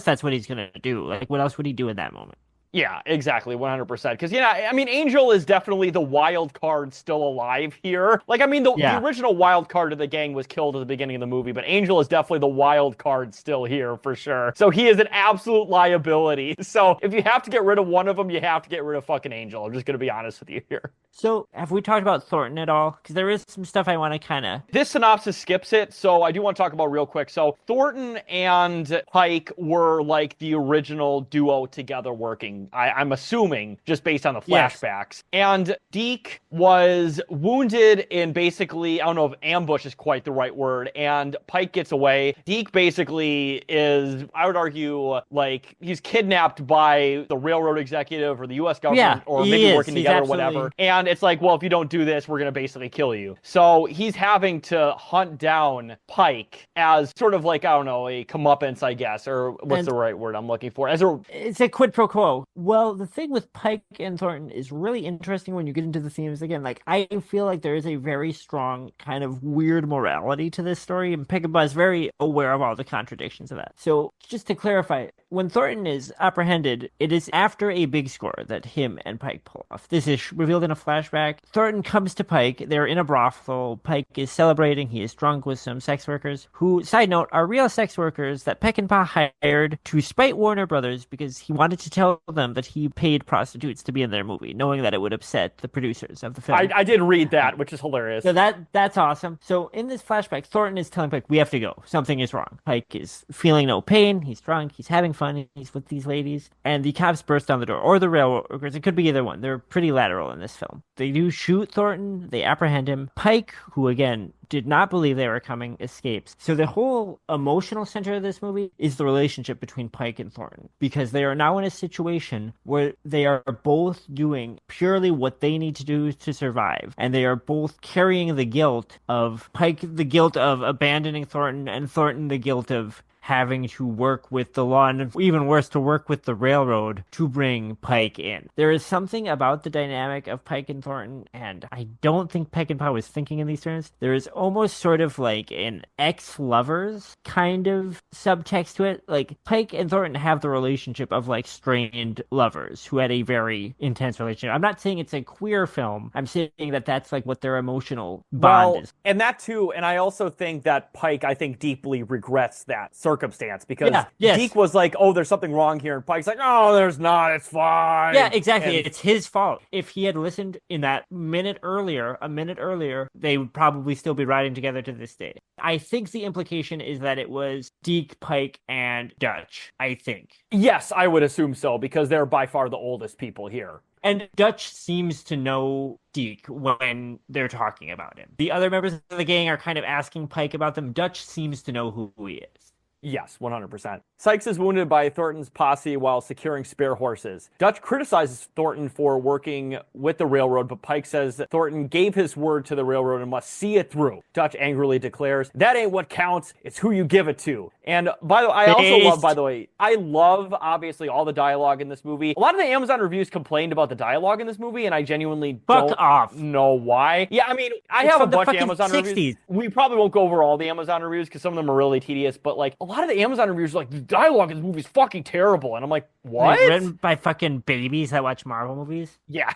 that's what he's going to do. Like what else would he do in that moment?
Yeah, exactly, 100%. Because, I mean, Angel is definitely the wild card still alive here. Like, I mean, the original wild card of the gang was killed at the beginning of the movie, but Angel is definitely the wild card still here, for sure. So he is an absolute liability. So if you have to get rid of one of them, you have to get rid of fucking Angel. I'm just going to be honest with you here.
So have we talked about Thornton at all? Because there is some stuff I want to kind of...
This synopsis skips it, so I do want to talk about real quick. So Thornton and Pike were like the original duo together working. I'm assuming, just based on the flashbacks. Yes. And Deke was wounded in basically, I don't know if ambush is quite the right word, and Pike gets away. Deke basically is, I would argue, like, he's kidnapped by the railroad executive or the U.S. government, or maybe working together or whatever. And it's like, well, if you don't do this, we're going to basically kill you. So he's having to hunt down Pike as sort of like, I don't know, a comeuppance, I guess, or what's the right word I'm looking for? It's a
quid pro quo. Well, the thing with Pike and Thornton is really interesting when you get into the themes again. Like, I feel like there is a very strong kind of weird morality to this story, and Peckinpah is very aware of all the contradictions of that. So, just to clarify, when Thornton is apprehended, it is after a big score that him and Pike pull off. This is revealed in a flashback. Thornton comes to Pike. They're in a brothel. Pike is celebrating. He is drunk with some sex workers who, side note, are real sex workers that Peckinpah hired to spite Warner Brothers because he wanted to tell them that he paid prostitutes to be in their movie, knowing that it would upset the producers of the film.
I did read that, which is hilarious.
So that's awesome. So in this flashback, Thornton is telling Pike, we have to go. Something is wrong. Pike is feeling no pain. He's drunk. He's having fun. He's with these ladies. And the cops burst down the door. Or the railroad workers. It could be either one. They're pretty lateral in this film. They do shoot Thornton. They apprehend him. Pike, who again did not believe they were coming, escapes. So the whole emotional center of this movie is the relationship between Pike and Thornton, because they are now in a situation where they are both doing purely what they need to do to survive, and they are both carrying the guilt of Pike, the guilt of abandoning Thornton, and Thornton the guilt of having to work with the law, and even worse, to work with the railroad to bring Pike in. There is something about the dynamic of Pike and Thornton, and I don't think Peckinpah was thinking in these terms. There is almost sort of like an ex-lovers kind of subtext to it. Like, Pike and Thornton have the relationship of like strained lovers who had a very intense relationship. I'm not saying it's a queer film. I'm saying that that's like what their emotional bond is.
And that too, and I also think that Pike, I think, deeply regrets that circumstance, because Deke was like, oh, there's something wrong here, and Pike's like, oh, there's not, it's fine.
Yeah, exactly. And it's his fault. If he had listened in that a minute earlier, they would probably still be riding together to this day. I think the implication is that it was Deke, Pike, and Dutch, I think.
Yes, I would assume so, because they're by far the oldest people here.
And Dutch seems to know Deke when they're talking about him. The other members of the gang are kind of asking Pike about them. Dutch seems to know who he is.
Yes, 100%. Sykes is wounded by Thornton's posse while securing spare horses. Dutch criticizes Thornton for working with the railroad, but Pike says that Thornton gave his word to the railroad and must see it through. Dutch angrily declares, that ain't what counts, it's who you give it to. And by the way, I love, obviously, all the dialogue in this movie. A lot of the Amazon reviews complained about the dialogue in this movie, and I genuinely don't know why. Yeah, I mean, I have a bunch of Amazon
60s.
reviews. We probably won't go over all the Amazon reviews because some of them are really tedious, but like, a lot of the Amazon reviews are like, the dialogue in this movie is fucking terrible. And I'm like, what?
Like, written by fucking babies that watch Marvel movies?
Yeah.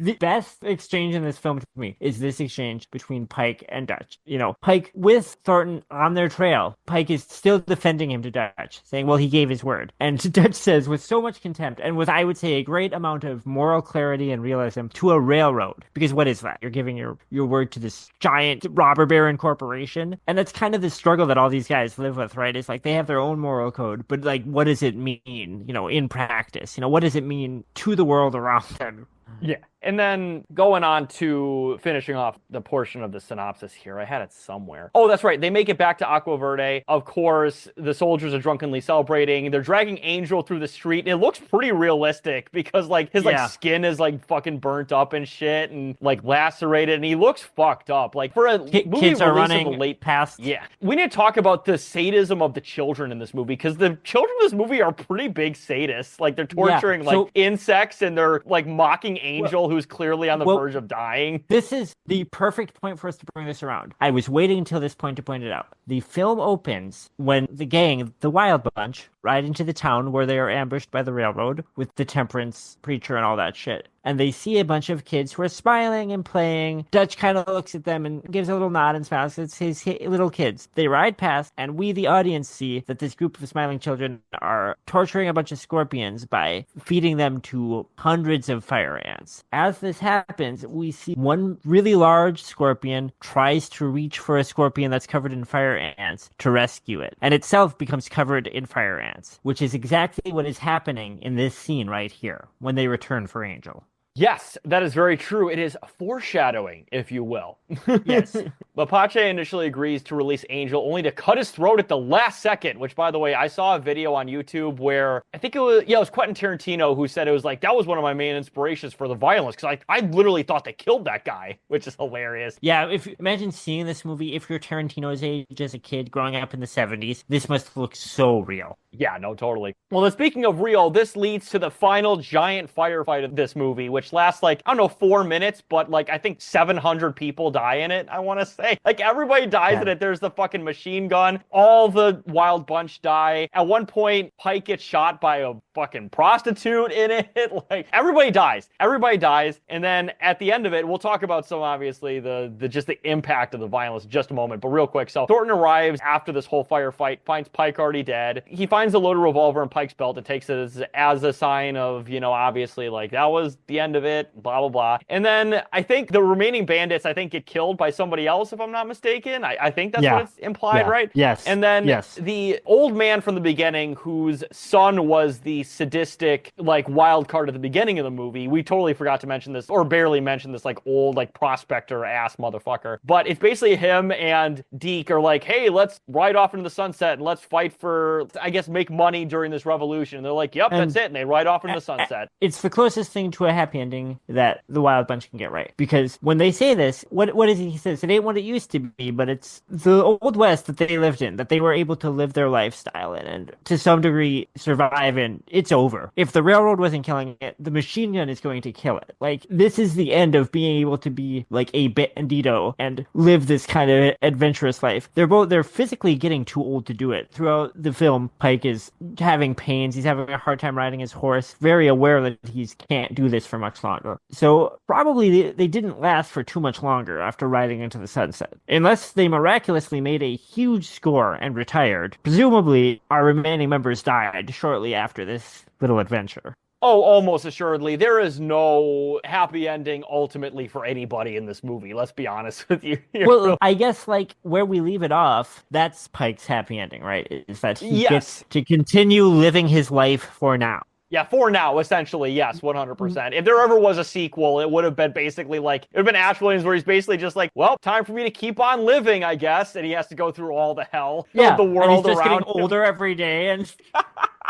The best exchange in this film to me is this exchange between Pike and Dutch. You know, Pike with Thornton on their trail. Pike is still defending him to Dutch, saying, well, he gave his word. And Dutch says, with so much contempt and with, I would say, a great amount of moral clarity and realism, to a railroad. Because what is that? You're giving your word to this giant robber baron corporation. And that's kind of the struggle that all these guys live with, right? It's like they have their own moral code, but like, what does it mean, you know, in practice? You know, what does it mean to the world around them?
Yeah. And then going on to finishing off the portion of the synopsis here. I had it somewhere. Oh, that's right. They make it back to Aqua Verde. Of course, the soldiers are drunkenly celebrating. They're dragging Angel through the street. And it looks pretty realistic because like his like skin is like fucking burnt up and shit and like lacerated. And he looks fucked up. Like for a movie
kids are running
in the late
past.
Yeah. We need to talk about the sadism of the children in this movie because the children in this movie are pretty big sadists. Like they're torturing like insects and they're like mocking Angel who's clearly on the verge of dying.
This is the perfect point for us to bring this around. I was waiting until this point to point it out. The film opens when the gang, the Wild Bunch, ride into the town where they are ambushed by the railroad with the temperance preacher and all that shit. And they see a bunch of kids who are smiling and playing. Dutch kind of looks at them and gives a little nod and smiles. It's his little kids. They ride past, and we, the audience, see that this group of smiling children are torturing a bunch of scorpions by feeding them to hundreds of fire ants. As this happens, we see one really large scorpion tries to reach for a scorpion that's covered in fire ants to rescue it, and itself becomes covered in fire ants, which is exactly what is happening in this scene right here when they return for Angel.
Yes, that is very true. It is foreshadowing, if you will.
Yes.
Mapache initially agrees to release Angel only to cut his throat at the last second, which, by the way, I saw a video on YouTube where I think it was Quentin Tarantino who said it was like, that was one of my main inspirations for the violence, because I literally thought they killed that guy, which is hilarious.
Yeah, if imagine seeing this movie if you're Tarantino's age as a kid growing up in the 70s, this must look so real.
Yeah, no, totally. Well, then speaking of real, this leads to the final giant firefight of this movie, which lasts like, I don't know, 4 minutes, but like, I think 700 people die in it, I want to say. Like, everybody dies in it. There's the fucking machine gun. All the Wild Bunch die. At one point, Pike gets shot by a fucking prostitute in it. Like, everybody dies. Everybody dies. And then at the end of it, we'll talk about some, obviously, the just the impact of the violence in just a moment. But real quick, so Thornton arrives after this whole firefight, finds Pike already dead. He finds the loaded revolver in Pike's belt and takes it as a sign of, obviously, like, that was the end of it, blah, blah, blah. And then I think the remaining bandits, get killed by somebody else, if I'm not mistaken. I think that's what it's implied, right?
Yes.
And then the old man from the beginning, whose son was the sadistic, like, wild card at the beginning of the movie, we totally forgot to mention this, or barely mention this, like, old, like, prospector-ass motherfucker. But it's basically him and Deke are like, hey, let's ride off into the sunset and let's fight for, I guess, make money during this revolution. And they're like, yep, that's it. And they ride off into the sunset.
It's the closest thing to a happy ending that the Wild Bunch can get right. Because when they say this, what is it he says? It ain't what it used to be, but it's the Old West that they lived in, that they were able to live their lifestyle in and to some degree survive, and it's over. If the railroad wasn't killing it, the machine gun is going to kill it. Like, this is the end of being able to be like a bandito and live this kind of adventurous life. They're physically getting too old to do it. Throughout the film, Pike is having pains. He's having a hard time riding his horse, very aware that he can't do this for much longer. So probably they didn't last for too much longer after riding into the sunset. Unless they miraculously made a huge score and retired. Presumably, our remaining members died shortly after this little adventure.
Oh, almost assuredly. There is no happy ending ultimately for anybody in this movie. Let's be honest with you.
Well, I guess, like, where we leave it off, that's Pike's happy ending, right? Is that he gets to continue living his life for now.
Yeah, for now, essentially, yes, 100%. If there ever was a sequel, it would have been basically like, it would have been Ash Williams where he's basically just like, well, time for me to keep on living, I guess. And he has to go through all the hell of the world
and he's just
around
getting older every day and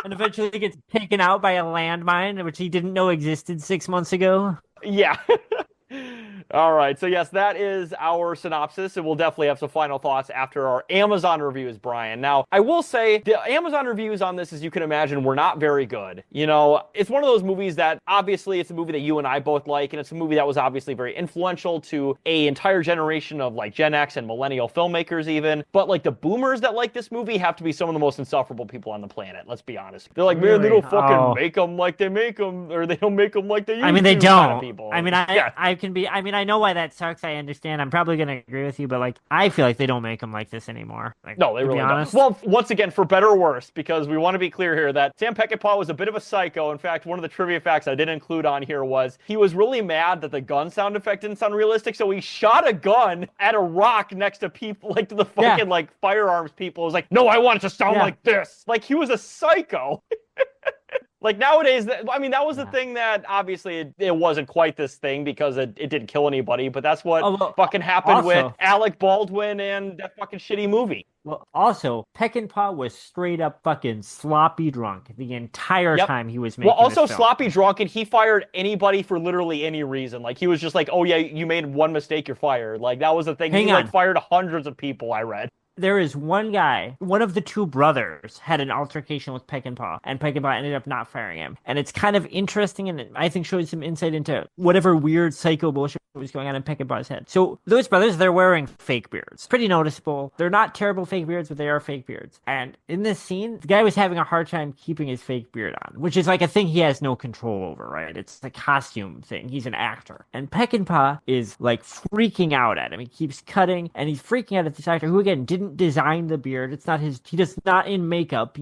eventually gets taken out by a landmine, which he didn't know existed 6 months ago.
Yeah. All right. So, yes, that is our synopsis, and we'll definitely have some final thoughts after our Amazon reviews, Brian. Now, I will say the Amazon reviews on this, as you can imagine, were not very good. It's one of those movies that obviously it's a movie that you and I both like, and it's a movie that was obviously very influential to an entire generation of like Gen X and millennial filmmakers even. But like the boomers that like this movie have to be some of the most insufferable people on the planet. Let's be honest. They're like, man, they don't fucking make them like they make them, or they don't make them like they used to.
I mean, they don't.
Kind of people.
I mean, I know why that sucks. I understand. I'm probably going to agree with you, but like, I feel like they don't make them like this anymore. Like,
no, they really don't. Well, once again, for better or worse, because we want to be clear here that Sam Peckinpah was a bit of a psycho. In fact, one of the trivia facts I didn't include on here was he was really mad that the gun sound effect didn't sound realistic, so he shot a gun at a rock next to people, like to the fucking like firearms people. It was like, no, I want it to sound like this. Like, he was a psycho. Like nowadays, that was the thing that obviously it wasn't quite this thing because it didn't kill anybody, but that's what fucking happened with Alec Baldwin and that fucking shitty movie.
Well, also, Peckinpah was straight up fucking sloppy drunk the entire time he was making this film.
Well, also sloppy drunk, and he fired anybody for literally any reason. Like, he was just like, oh yeah, you made one mistake, you're fired. Like, that was the thing. He like fired hundreds of people, I read.
There is one guy, one of the two brothers had an altercation with Peckinpah, and Peckinpah ended up not firing him. And it's kind of interesting, and I think shows some insight into whatever weird psycho bullshit was going on in Peckinpah's head. So those brothers, they're wearing fake beards. Pretty noticeable. They're not terrible fake beards, but they are fake beards. And in this scene, the guy was having a hard time keeping his fake beard on, which is like a thing he has no control over, right? It's a costume thing. He's an actor. And Peckinpah is like freaking out at him. He keeps cutting, and he's freaking out at this actor who, again, didn't design the beard. It's not his, he does not in makeup,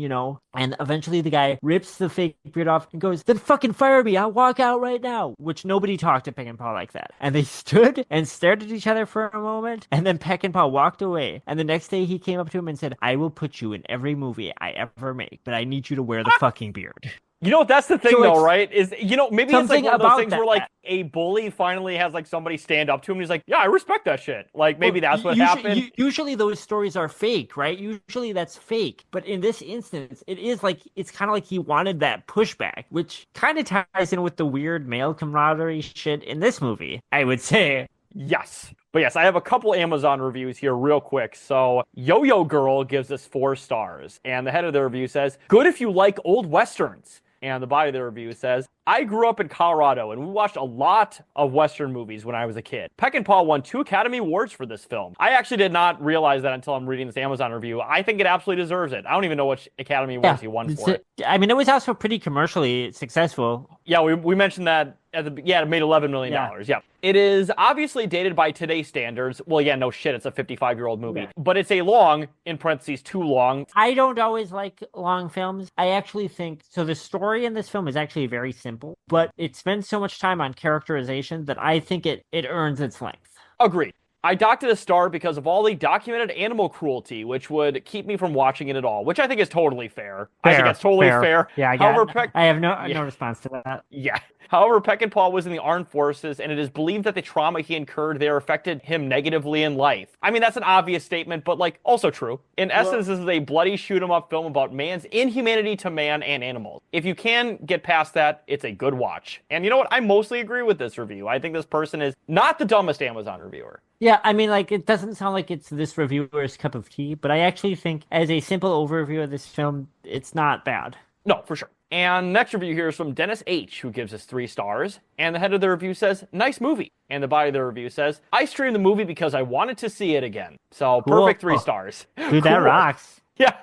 and eventually the guy rips the fake beard off and goes, then fucking fire me, I'll walk out right now, which nobody talked to Peckinpah like that. And they stood and stared at each other for a moment, and then Peckinpah walked away, and the next day he came up to him and said, I will put you in every movie I ever make, but I need you to wear the fucking beard.
You know what? That's the thing,
So
though,
it's
right? Is maybe it's like
something
one of those
about
things where
that.
like a bully finally has like somebody stand up to him and he's like, "Yeah, I respect that shit." Like maybe
Well,
that's what happened.
usually those stories are fake, right? Usually that's fake. But in this instance, it is like it's kind of like he wanted that pushback, which kind of ties in with the weird male camaraderie shit in this movie, I would say.
Yes. But yes, I have a couple Amazon reviews here real quick. So Yo-Yo Girl gives us 4 stars, and the head of the review says, "Good if you like old westerns." And the body of the review says, "I grew up in Colorado and we watched a lot of Western movies when I was a kid. Peckinpah won 2 Academy Awards for this film." I actually did not realize that until I'm reading this Amazon review. I think it absolutely deserves it. I don't even know which Academy
Yeah,
Awards he won for it.
I mean, it was also pretty commercially successful.
Yeah, we mentioned that it made $11 million.
Yeah.
Yeah. It is obviously dated by today's standards. Well, yeah, no shit, it's a 55-year-old movie.
Yeah.
But it's a long, in parentheses, too long.
I don't always like long films. I actually think so. The story in this film is actually very simple, but it spends so much time on characterization that I think it earns its length.
Agreed. I docked it a star because of all the documented animal cruelty, which would keep me from watching it at all, which I think is totally fair. I think that's totally fair.
Yeah, I have no response to that.
Yeah. However, Peckinpah was in the armed forces, and it is believed that the trauma he incurred there affected him negatively in life. I mean, that's an obvious statement, but, like, also true. In essence, this is a bloody shoot-'em-up film about man's inhumanity to man and animals. If you can get past that, it's a good watch. And you know what? I mostly agree with this review. I think this person is not the dumbest Amazon reviewer.
Yeah, I mean, like, it doesn't sound like it's this reviewer's cup of tea, but I actually think as a simple overview of this film, it's not bad.
No, for sure. And next review here is from Dennis H., who gives us 3 stars. And the head of the review says, "Nice movie." And the body of the review says, "I streamed the movie because I wanted to see it again." So
Cool.
perfect 3 stars.
Dude, that rocks.
Yeah.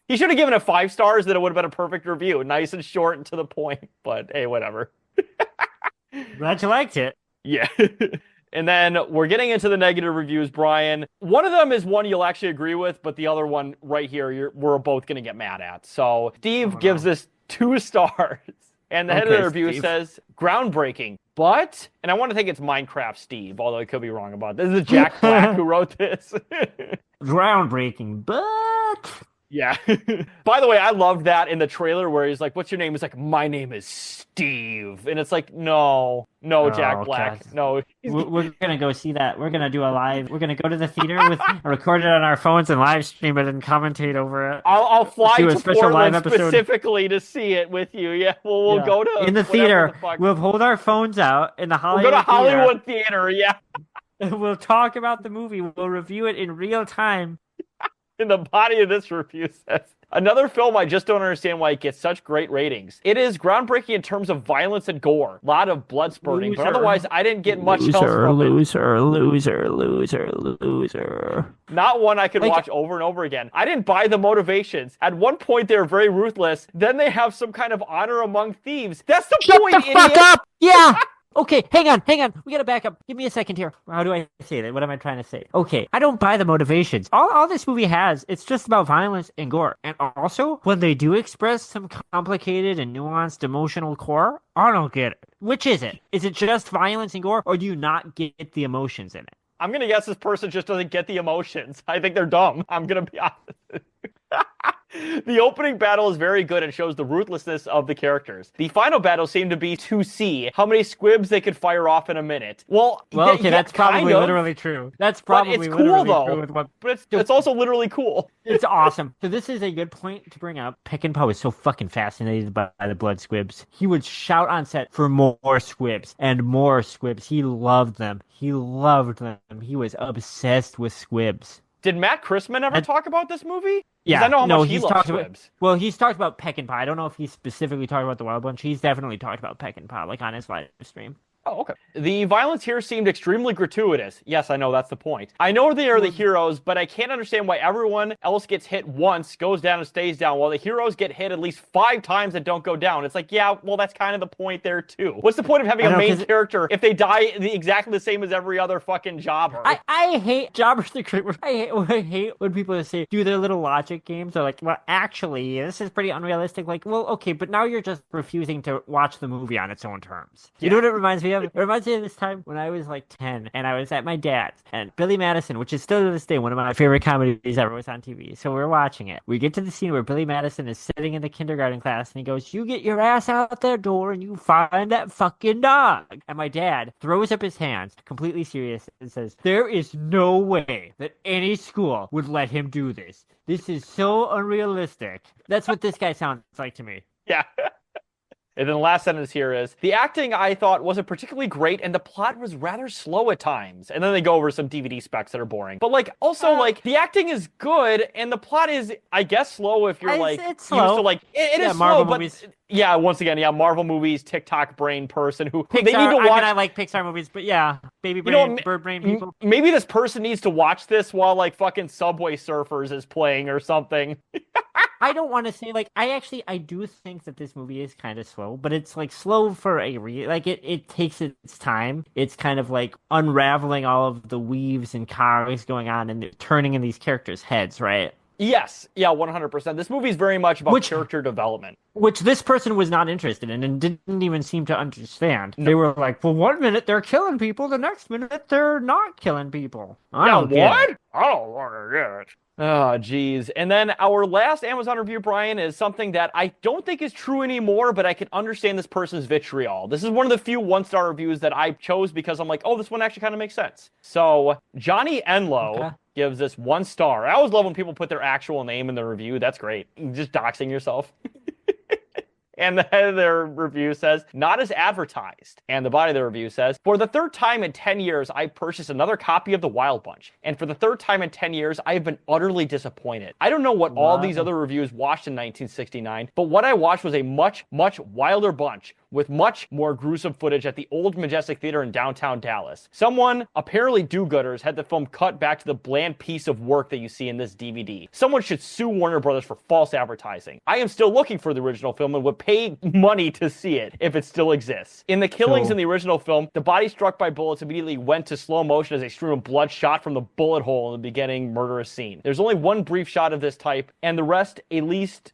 He should have given it 5 stars, then it would have been a perfect review. Nice and short and to the point. But hey, whatever.
Glad you liked it.
Yeah. And then we're getting into the negative reviews, Brian. One of them is one you'll actually agree with, but the other one right here, we're both going to get mad at. So Steve gives this 2 stars. And the head of the review says, "Groundbreaking, but," and I want to think it's Minecraft Steve, although I could be wrong about this. This is Jack Black who wrote this.
Groundbreaking, but...
Yeah. By the way, I loved that in the trailer where he's like, "What's your name?" He's like, "My name is Steve." And it's like, no, Jack Black.
God.
No.
We're going to go see that. We're going to do a live. We're going to go to the theater record it on our phones and live stream it and commentate over it.
I'll fly
do a
to
special live
Portland
episode.
specifically to see it with you. Yeah, we'll go to
in the theater. We'll hold our phones out in the Hollywood.
We'll go to Hollywood Theater. Yeah.
We'll talk about the movie. We'll review it in real time.
In the body of this review says, "Another film I just don't understand why it gets such great ratings. It is groundbreaking in terms of violence and gore. A lot of blood spurting, but otherwise I didn't get much else from it.
Loser.
Not one I could watch over and over again. I didn't buy the motivations. At one point they were very ruthless. Then they have some kind of honor among thieves. That's the point,
Shut the fuck
idiot.
up! Yeah! Okay, hang on. We gotta back up. Give me a second here. How do I say that? What am I trying to say? Okay, I don't buy the motivations. All this movie has, it's just about violence and gore. And also, when they do express some complicated and nuanced emotional core, I don't get it. Which is it? Is it just violence and gore, or do you not get the emotions in it?
I'm going to guess this person just doesn't get the emotions. I think they're dumb. I'm going to be honest. The opening battle is very good and shows the ruthlessness of the characters. The final battle seemed to be to see how many squibs they could fire off in a minute. Well,
okay, that's probably literally true. That's probably
it's
literally
cool, though.
true with what...
But it's also literally cool.
It's awesome. So this is a good point to bring up. Peckinpah was so fucking fascinated by the blood squibs. He would shout on set for more squibs and more squibs. He loved them. He was obsessed with squibs.
Did Matt Christman ever talk about this movie?
Yeah,
I know how much he loves squibs.
Well, he's talked about Peckinpah. I don't know if he specifically talked about the Wild Bunch. He's definitely talked about Peckinpah, like on his live stream.
Oh, okay. The violence here seemed extremely gratuitous. Yes, I know, that's the point. I know they are the heroes, but I can't understand why everyone else gets hit once, goes down and stays down, while the heroes get hit at least 5 times and don't go down. It's like, yeah, well, that's kind of the point there, too. What's the point of having a main character if they die exactly the same as every other fucking jobber?
I hate jobbers. I hate when people say, do their little logic games. They're like, well, actually, this is pretty unrealistic. Like, well, okay, but now you're just refusing to watch the movie on its own terms. You know what it reminds me of? it reminds me of this time when I was like 10 and I was at my dad's, and Billy Madison, which is still to this day one of my favorite comedies ever, was on TV. So we're watching it. We get to the scene where Billy Madison is sitting in the kindergarten class and he goes, "You get your ass out that door and you find that fucking dog." And my dad throws up his hands, completely serious, and says, "There is no way that any school would let him do this. This is so unrealistic." That's what this guy sounds like to me.
Yeah. And then the last sentence here is, "The acting I thought wasn't particularly great and the plot was rather slow at times." And then they go over some DVD specs that are boring. But like, also like, the acting is good and the plot is, I guess, slow if you're like,
it's slow.
used to like, it is
Marvel
slow,
movies.
but yeah, once again, yeah, Marvel movies, TikTok brain person who
Pixar,
they need to watch.
I like Pixar movies, but yeah, baby brain, bird brain people.
Maybe this person needs to watch this while like fucking Subway Surfers is playing or something.
I don't want to say, like, I do think that this movie is kind of slow, but it's like slow for it takes its time. It's kind of like unraveling all of the weaves and cogs going on and turning in these characters' heads, right?
Yes, yeah, 100%. This movie is very much about character development.
Which this person was not interested in and didn't even seem to understand. No. They were like, well, one minute they're killing people, the next minute they're not killing people. I don't get it.
I don't want to get it. Oh, geez. And then our last Amazon review, Brian, is something that I don't think is true anymore, but I can understand this person's vitriol. This is one of the few one-star reviews that I chose because I'm like, oh, this one actually kind of makes sense. So, Johnny Enlow gives this 1 star. I always love when people put their actual name in the review. That's great. Just doxing yourself. And the head of their review says, "Not as advertised." And the body of the review says, "For the 3rd time in 10 years, I purchased another copy of The Wild Bunch. And for the 3rd time in 10 years, I have been utterly disappointed. I don't know what all these other reviews watched in 1969, but what I watched was a much, much wilder bunch with much more gruesome footage at the Old Majestic Theater in downtown Dallas. Someone, apparently do-gooders, had the film cut back to the bland piece of work that you see in this DVD. Someone should sue Warner Brothers for false advertising. I am still looking for the original film and would pay money to see it if it still exists. In the killings in the original film, the body struck by bullets immediately went to slow motion as a stream of blood shot from the bullet hole in the beginning murderous scene. There's only one brief shot of this type, and the rest, at least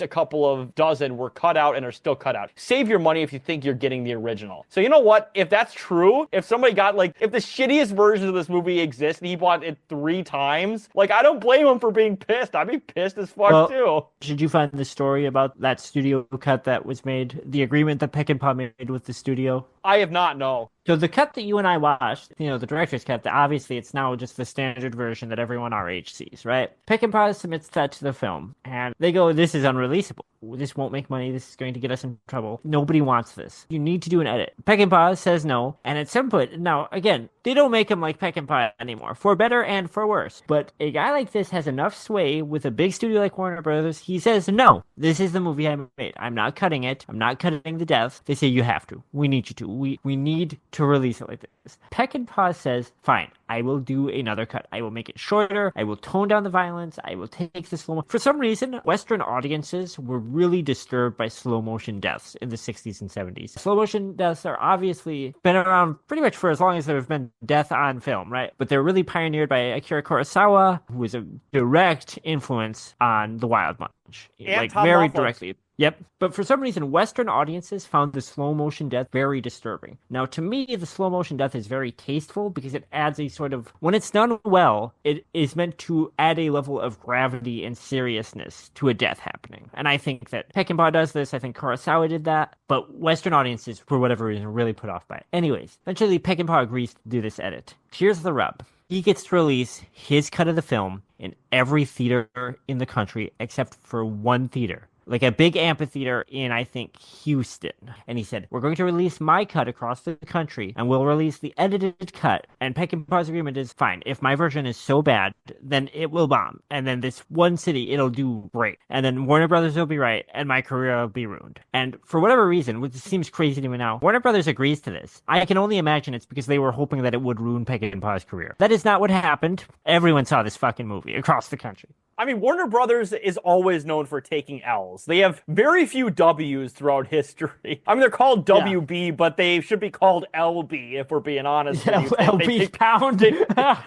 a couple of dozen, were cut out and are still cut out. Save your money if you think you're getting the original." So you know what? If that's true, if somebody got if the shittiest version of this movie exists and he bought it 3 times, I don't blame him for being pissed. I'd be pissed as fuck too.
Did you find the story about that studio cut that was made, the agreement that Peckinpah made with the studio?
I have not, no.
So the cut that you and I watched, the director's cut, obviously it's now just the standard version that everyone our age sees, right? Peckinpah submits that to the film, and they go, "This is unreleasable. This won't make money. This is going to get us in trouble. Nobody wants this. You need to do an edit." Peckinpah says no, and at some point, now, again, they don't make him like Peckinpah anymore, for better and for worse. But a guy like this has enough sway with a big studio like Warner Brothers. He says, "No, this is the movie I made. I'm not cutting it. I'm not cutting the deaths." They say, "You have to. We need you to. We need to release it like this." Peckinpah says, "Fine, I will do another cut. I will make it shorter. I will tone down the violence. I will take the slow motion." For some reason, Western audiences were really disturbed by slow motion deaths in the 60s and 70s. Slow motion deaths are obviously been around pretty much for as long as there have been death on film, right? But they're really pioneered by Akira Kurosawa, who was a direct influence on The Wild Bunch.
And Tom
very
Laughlin.
Directly. Yep. But for some reason, Western audiences found the slow motion death very disturbing. Now, to me, the slow motion death is very tasteful because it adds a sort of, when it's done well, it is meant to add a level of gravity and seriousness to a death happening. And I think that Peckinpah does this. I think Kurosawa did that. But Western audiences, for whatever reason, are really put off by it. Anyways, eventually Peckinpah agrees to do this edit. Here's the rub. He gets to release his cut of the film in every theater in the country except for one theater. Like a big amphitheater in, I think, Houston. And he said, "We're going to release my cut across the country, and we'll release the edited cut." And Peckinpah's agreement is, fine, if my version is so bad, then it will bomb. And then this one city, it'll do great. And then Warner Brothers will be right, and my career will be ruined. And for whatever reason, which seems crazy to me now, Warner Brothers agrees to this. I can only imagine it's because they were hoping that it would ruin Peckinpah's career. That is not what happened. Everyone saw this fucking movie across the country.
I mean, Warner Brothers is always known for taking L's. They have very few W's throughout history. I mean, they're called
Yeah.
WB, but they should be called LB, if we're being honest with you.
LB pound.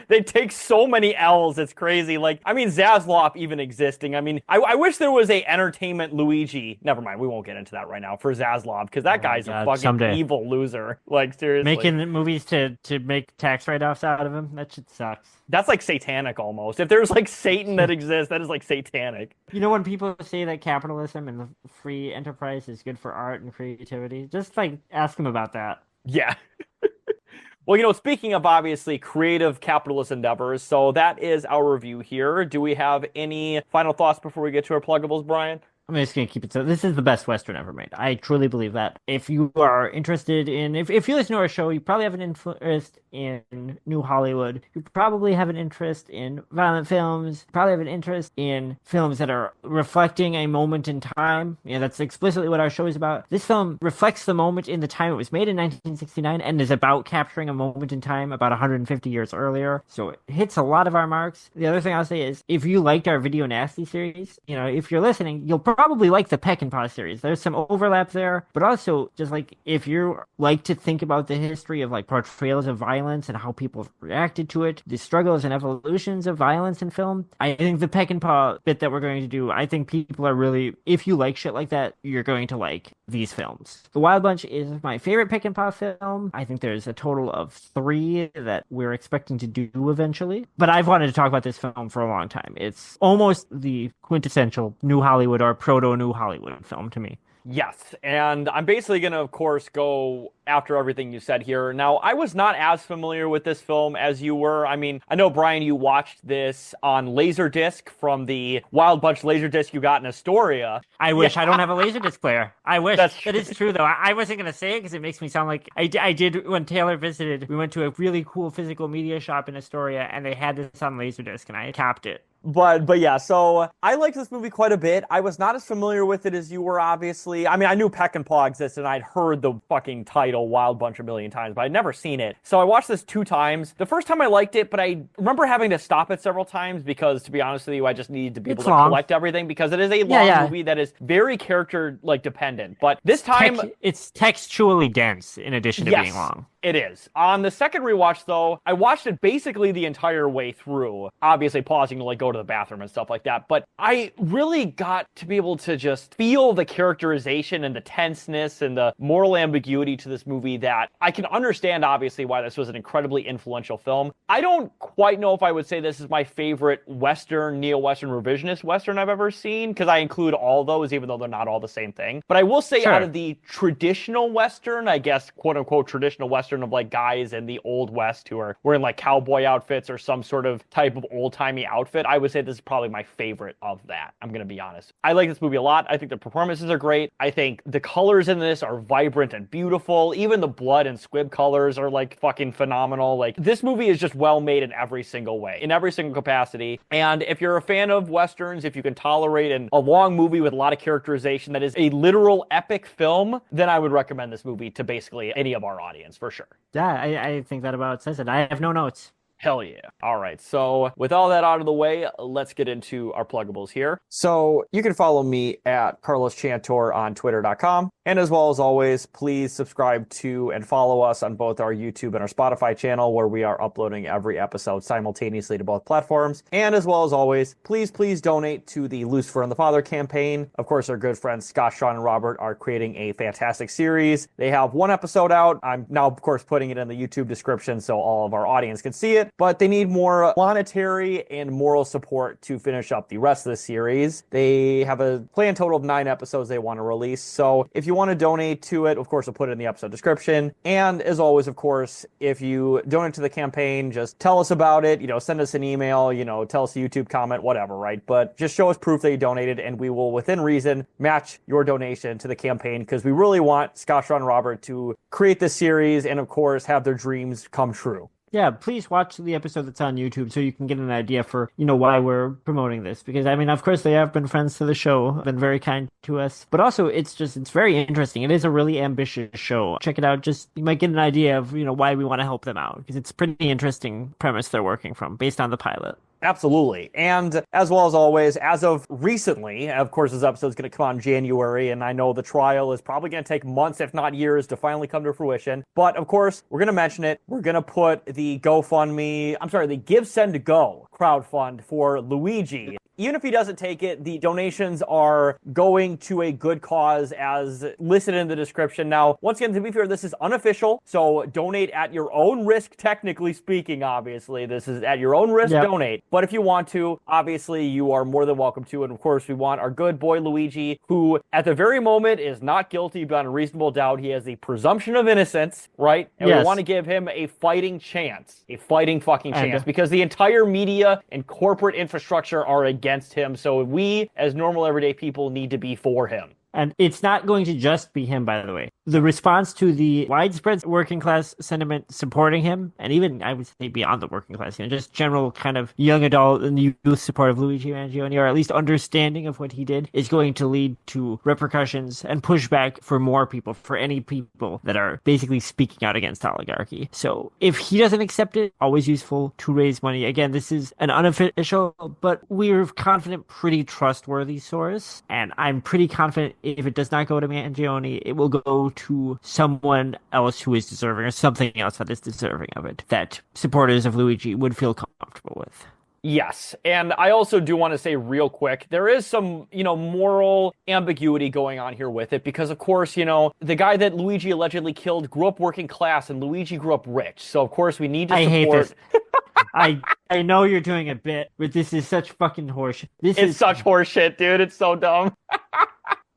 They take so many L's, it's crazy. Like, I mean, Zaslav even existing. I mean, I wish there was a entertainment Luigi. Never mind, we won't get into that right now for Zaslav, because that guy's a fucking
someday.
evil loser. Like, seriously.
Making movies to make tax write-offs out of him, that shit sucks.
That's like satanic almost. If there's like Satan that exists, that is like satanic.
You know, when people say that capitalism and the free enterprise is good for art and creativity, just like ask them about that.
Yeah. Well, speaking of obviously creative capitalist endeavors, so that is our review here. Do we have any final thoughts before we get to our pluggables, Brian?
I'm just gonna keep it so this is the best Western ever made. I truly believe that. If you are interested in if you listen to our show, you probably have an interest in New Hollywood. You probably have an interest in violent films. You probably have an interest in films that are reflecting a moment in time. That's explicitly what our show is about. This film reflects the moment in the time it was made in 1969 and is about capturing a moment in time about 150 years earlier. So it hits a lot of our marks. The other thing I'll say is if you liked our Video Nasty series, if you're listening, you'll probably like the Peck and Paw series. There's some overlap there, but also just like if you like to think about the history of like portrayals of violence and how people have reacted to it, the struggles and evolutions of violence in film, I think the Peck and Paw bit that we're going to do, I think people are really, if you like shit like that, you're going to like these films. The Wild Bunch is my favorite Peck and Paw film. I think there's a total of 3 that we're expecting to do eventually, but I've wanted to talk about this film for a long time. It's almost the quintessential New Hollywood or proto-New Hollywood film to me.
Yes, and I'm basically going to, of course, go after everything you said here. Now, I was not as familiar with this film as you were. I mean, I know, Brian, you watched this on Laserdisc from the Wild Bunch Laserdisc you got in Astoria.
I wish. I don't have a Laserdisc player. I wish.
That
is true, though. I wasn't going to say it because it makes me sound like I did when Taylor visited. We went to a really cool physical media shop in Astoria, and they had this on Laserdisc, and I capped it.
But yeah, so I liked this movie quite a bit. I was not as familiar with it as you were, obviously. I mean, I knew Peck and Paw existed, and I'd heard the fucking title Wild Bunch a million times, but I'd never seen it. So I watched this 2 times. The first time I liked it, but I remember having to stop it several times because, to be honest with you, I just needed to be able to collect everything because it is a long movie that is very character dependent. But this time,
it's textually dense in addition to being long.
It is. On the second rewatch, though, I watched it basically the entire way through, obviously pausing to go to the bathroom and stuff like that. But I really got to be able to just feel the characterization and the tenseness and the moral ambiguity to this movie that I can understand, obviously, why this was an incredibly influential film. I don't quite know if I would say this is my favorite Western, neo-Western, revisionist Western I've ever seen, because I include all those, even though they're not all the same thing. But I will say out of the traditional Western, I guess, quote-unquote traditional Western of guys in the Old West who are wearing cowboy outfits or some sort of type of old-timey outfit, I would say this is probably my favorite of that. I'm going to be honest. I like this movie a lot. I think the performances are great. I think the colors in this are vibrant and beautiful. Even the blood and squib colors are fucking phenomenal. This movie is just well made in every single way, in every single capacity. And if you're a fan of Westerns, if you can tolerate a long movie with a lot of characterization that is a literal epic film, then I would recommend this movie to basically any of our audience for sure.
Yeah, I think that about says it. I have no notes.
Hell yeah. All right. So with all that out of the way, let's get into our pluggables here. So you can follow me at Carlos Chantor on twitter.com. And as well as always, please subscribe to and follow us on both our YouTube and our Spotify channel, where we are uploading every episode simultaneously to both platforms. And as well as always, please donate to the Lucifer and the Father campaign. Of course, our good friends Scott, Sean, and Robert are creating a fantastic series. They have 1 episode out. I'm now, of course, putting it in the YouTube description so all of our audience can see it. But they need more monetary and moral support to finish up the rest of the series. They have a planned total of 9 episodes they want to release. So if you want to donate to it, of course, I'll put it in the episode description. And as always, of course, if you donate to the campaign, just tell us about it. Send us an email, tell us a YouTube comment, whatever, right? But just show us proof that you donated, and we will, within reason, match your donation to the campaign, because we really want Scott, Sean, and Robert to create this series and, of course, have their dreams come true.
Yeah, please watch the episode that's on YouTube so you can get an idea for, why we're promoting this. Because, I mean, of course, they have been friends to the show, been very kind to us. But also, it's very interesting. It is a really ambitious show. Check it out. You might get an idea of, why we want to help them out. Because it's a pretty interesting premise they're working from, based on the pilot.
Absolutely. And as well as always, as of recently, of course, this episode is going to come out in January, and I know the trial is probably going to take months, if not years, to finally come to fruition. But of course, we're going to mention it. We're going to put the the Give, Send, Go crowdfund for Luigi. Even if he doesn't take it, the donations are going to a good cause as listed in the description. Now, once again, to be fair, this is unofficial, so donate at your own risk, technically speaking, obviously. This is at your own risk, donate. But if you want to, obviously, you are more than welcome to. And of course, we want our good boy Luigi, who at the very moment is not guilty beyond a reasonable doubt. He has the presumption of innocence, right? And we want to give him a fighting chance, a fighting fucking chance, because the entire media and corporate infrastructure are against him. So we, as normal everyday people, need to be for him.
And it's not going to just be him, by the way. The response to the widespread working class sentiment supporting him, and even, I would say, beyond the working class, just general kind of young adult and youth support of Luigi Mangione, or at least understanding of what he did, is going to lead to repercussions and pushback for more people, for any people that are basically speaking out against oligarchy. So if he doesn't accept it, always useful to raise money. Again, this is an unofficial, but we're confident, pretty trustworthy source, and I'm pretty confident if it does not go to Mangione, it will go to someone else who is deserving, or something else that is deserving of it, that supporters of Luigi would feel comfortable with.
Yes, and I also do want to say real quick, there is some, moral ambiguity going on here with it, because of course, the guy that Luigi allegedly killed grew up working class, and Luigi grew up rich, so of course we need to support...
I hate this. I know you're doing a bit, but this is such fucking horseshit.
It's such horseshit, dude. It's so dumb.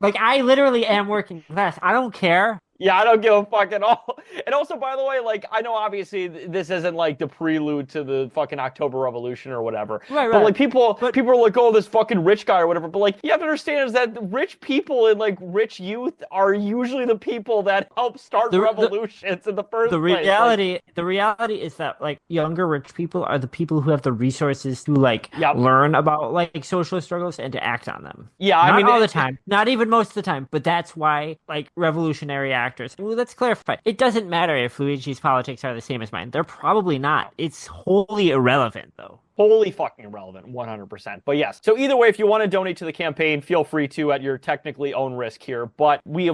Like, I literally am working class. I don't care.
Yeah, I don't give a fuck at all. And also, by the way, I know obviously this isn't the prelude to the fucking October Revolution or whatever.
Right.
But people are like, oh, this fucking rich guy or whatever. But you have to understand is that rich people and rich youth are usually the people that help start revolutions in the first place.
The reality is that younger rich people are the people who have the resources to learn about social struggles and to act on them.
Yeah,
not all the time, not even most of the time, but that's why revolutionary actors. Well, let's clarify. It doesn't matter if Luigi's politics are the same as mine. They're probably not. It's wholly irrelevant, though.
Wholly fucking irrelevant, 100%. But yes, so either way, if you want to donate to the campaign, feel free to at your technically own risk here. But we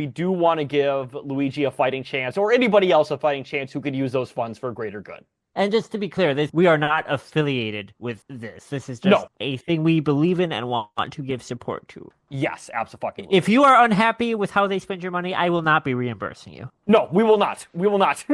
do want to give Luigi a fighting chance, or anybody else a fighting chance who could use those funds for greater good.
And just to be clear, we are not affiliated with this. This is just a thing we believe in and want to give support to.
Yes, absolutely.
If you are unhappy with how they spend your money, I will not be reimbursing you.
No, we will not. We will not.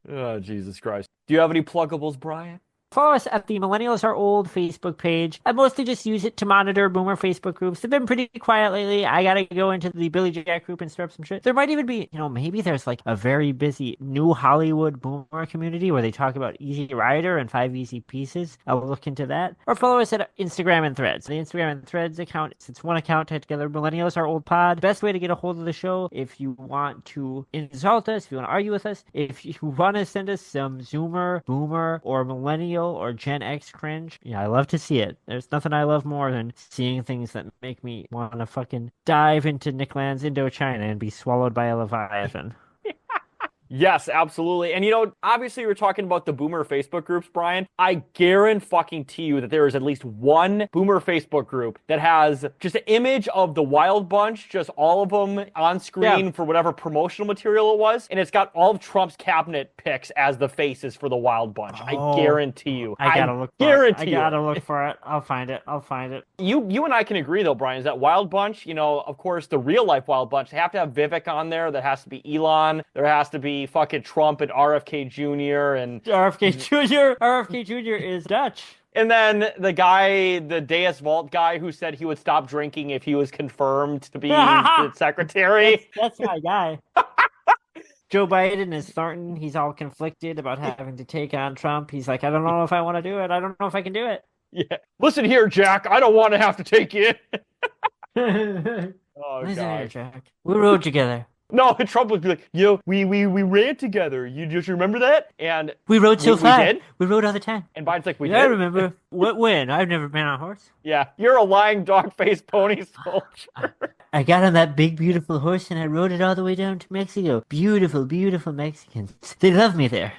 Oh, Jesus Christ. Do you have any pluggables, Brian?
Follow us at the Millennials Are Old Facebook page. I mostly just use it to monitor boomer Facebook groups. They've been pretty quiet lately. I gotta go into the Billy Jack group and stir up some shit. There might even be, maybe there's a very busy new Hollywood boomer community where they talk about Easy Rider and 5 Easy Pieces. I'll look into that. Or follow us at Instagram and Threads. The Instagram and Threads account, it's one account tied together, Millennials Are Old Pod. Best way to get a hold of the show, if you want to insult us, if you want to argue with us, if you want to send us some Zoomer, Boomer, or Millennial, or Gen X cringe. Yeah, I love to see it. There's nothing I love more than seeing things that make me want to fucking dive into Nick Land's Indochina and be swallowed by a Leviathan.
Yes, absolutely. And obviously we're talking about the boomer Facebook groups, Brian. I guarantee you that there is at least one boomer Facebook group that has just an image of the Wild Bunch, just all of them on screen for whatever promotional material it was, and it's got all of Trump's cabinet picks as the faces for the Wild Bunch. I guarantee you.
I gotta look for it. I gotta look for it. I'll find it.
You and I can agree though, Brian, is that Wild Bunch, of course, the real life Wild Bunch, they have to have Vivek on there. There has to be Elon. There has to be fucking Trump and RFK Jr. and
RFK Jr. is Dutch.
And then the guy, the Deus Vault guy who said he would stop drinking if he was confirmed to be the secretary.
That's my guy. Joe Biden is Thornton. He's all conflicted about having to take on Trump. He's like, I don't know if I want to do it. I don't know if I can do it.
Yeah. Listen here, Jack. I don't want to have to take you in.
Listen here, Jack. We rode together.
No, Trump would be like, we ran together. You just remember that? And
we rode so fast. We rode all the time.
And Biden's like, we did?
I remember. When? I've never been on a horse.
Yeah, you're a lying dog-faced pony soldier.
I got on that big, beautiful horse and I rode it all the way down to Mexico. Beautiful, beautiful Mexicans. They love me there.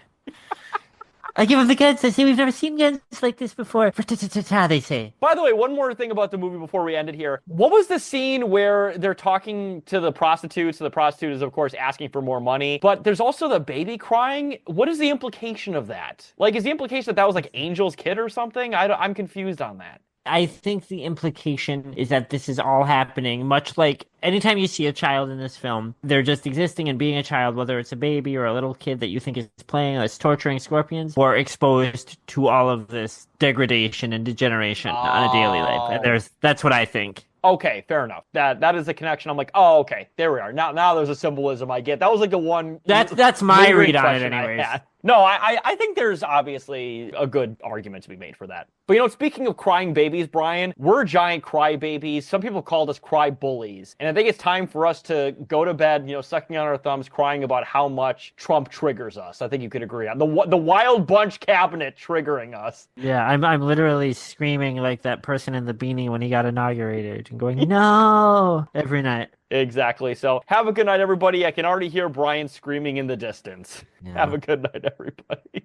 I give him the guns. I say, we've never seen guns like this before. Ta-ta-ta-ta, they say.
By the way, one more thing about the movie before we end it here. What was the scene where they're talking to the prostitutes? So the prostitute is, of course, asking for more money, but there's also the baby crying. What is the implication of that? Like, is the implication that that was like Angel's kid or something? I'm confused on that.
I think the implication is that this is all happening, much like anytime you see a child in this film, they're just existing and being a child, whether it's a baby or a little kid that you think is playing, that's torturing scorpions, or exposed to all of this degradation and degeneration on a daily life. And that's what I think.
Okay, fair enough. That is a connection. I'm like, oh, okay, there we are. Now there's a symbolism I get. That was like the one.
That's my read on it,
question I
anyways.
had. No, I think there's obviously a good argument to be made for that. But speaking of crying babies, Brian, we're giant cry babies. Some people called us cry bullies. And I think it's time for us to go to bed, sucking on our thumbs, crying about how much Trump triggers us. I think you could agree on the Wild Bunch cabinet triggering us.
Yeah, I'm literally screaming like that person in the beanie when he got inaugurated and going, no, every night.
Exactly. So have a good night, everybody. I can already hear Brian screaming in the distance.
Yeah.
Have a good night, everybody.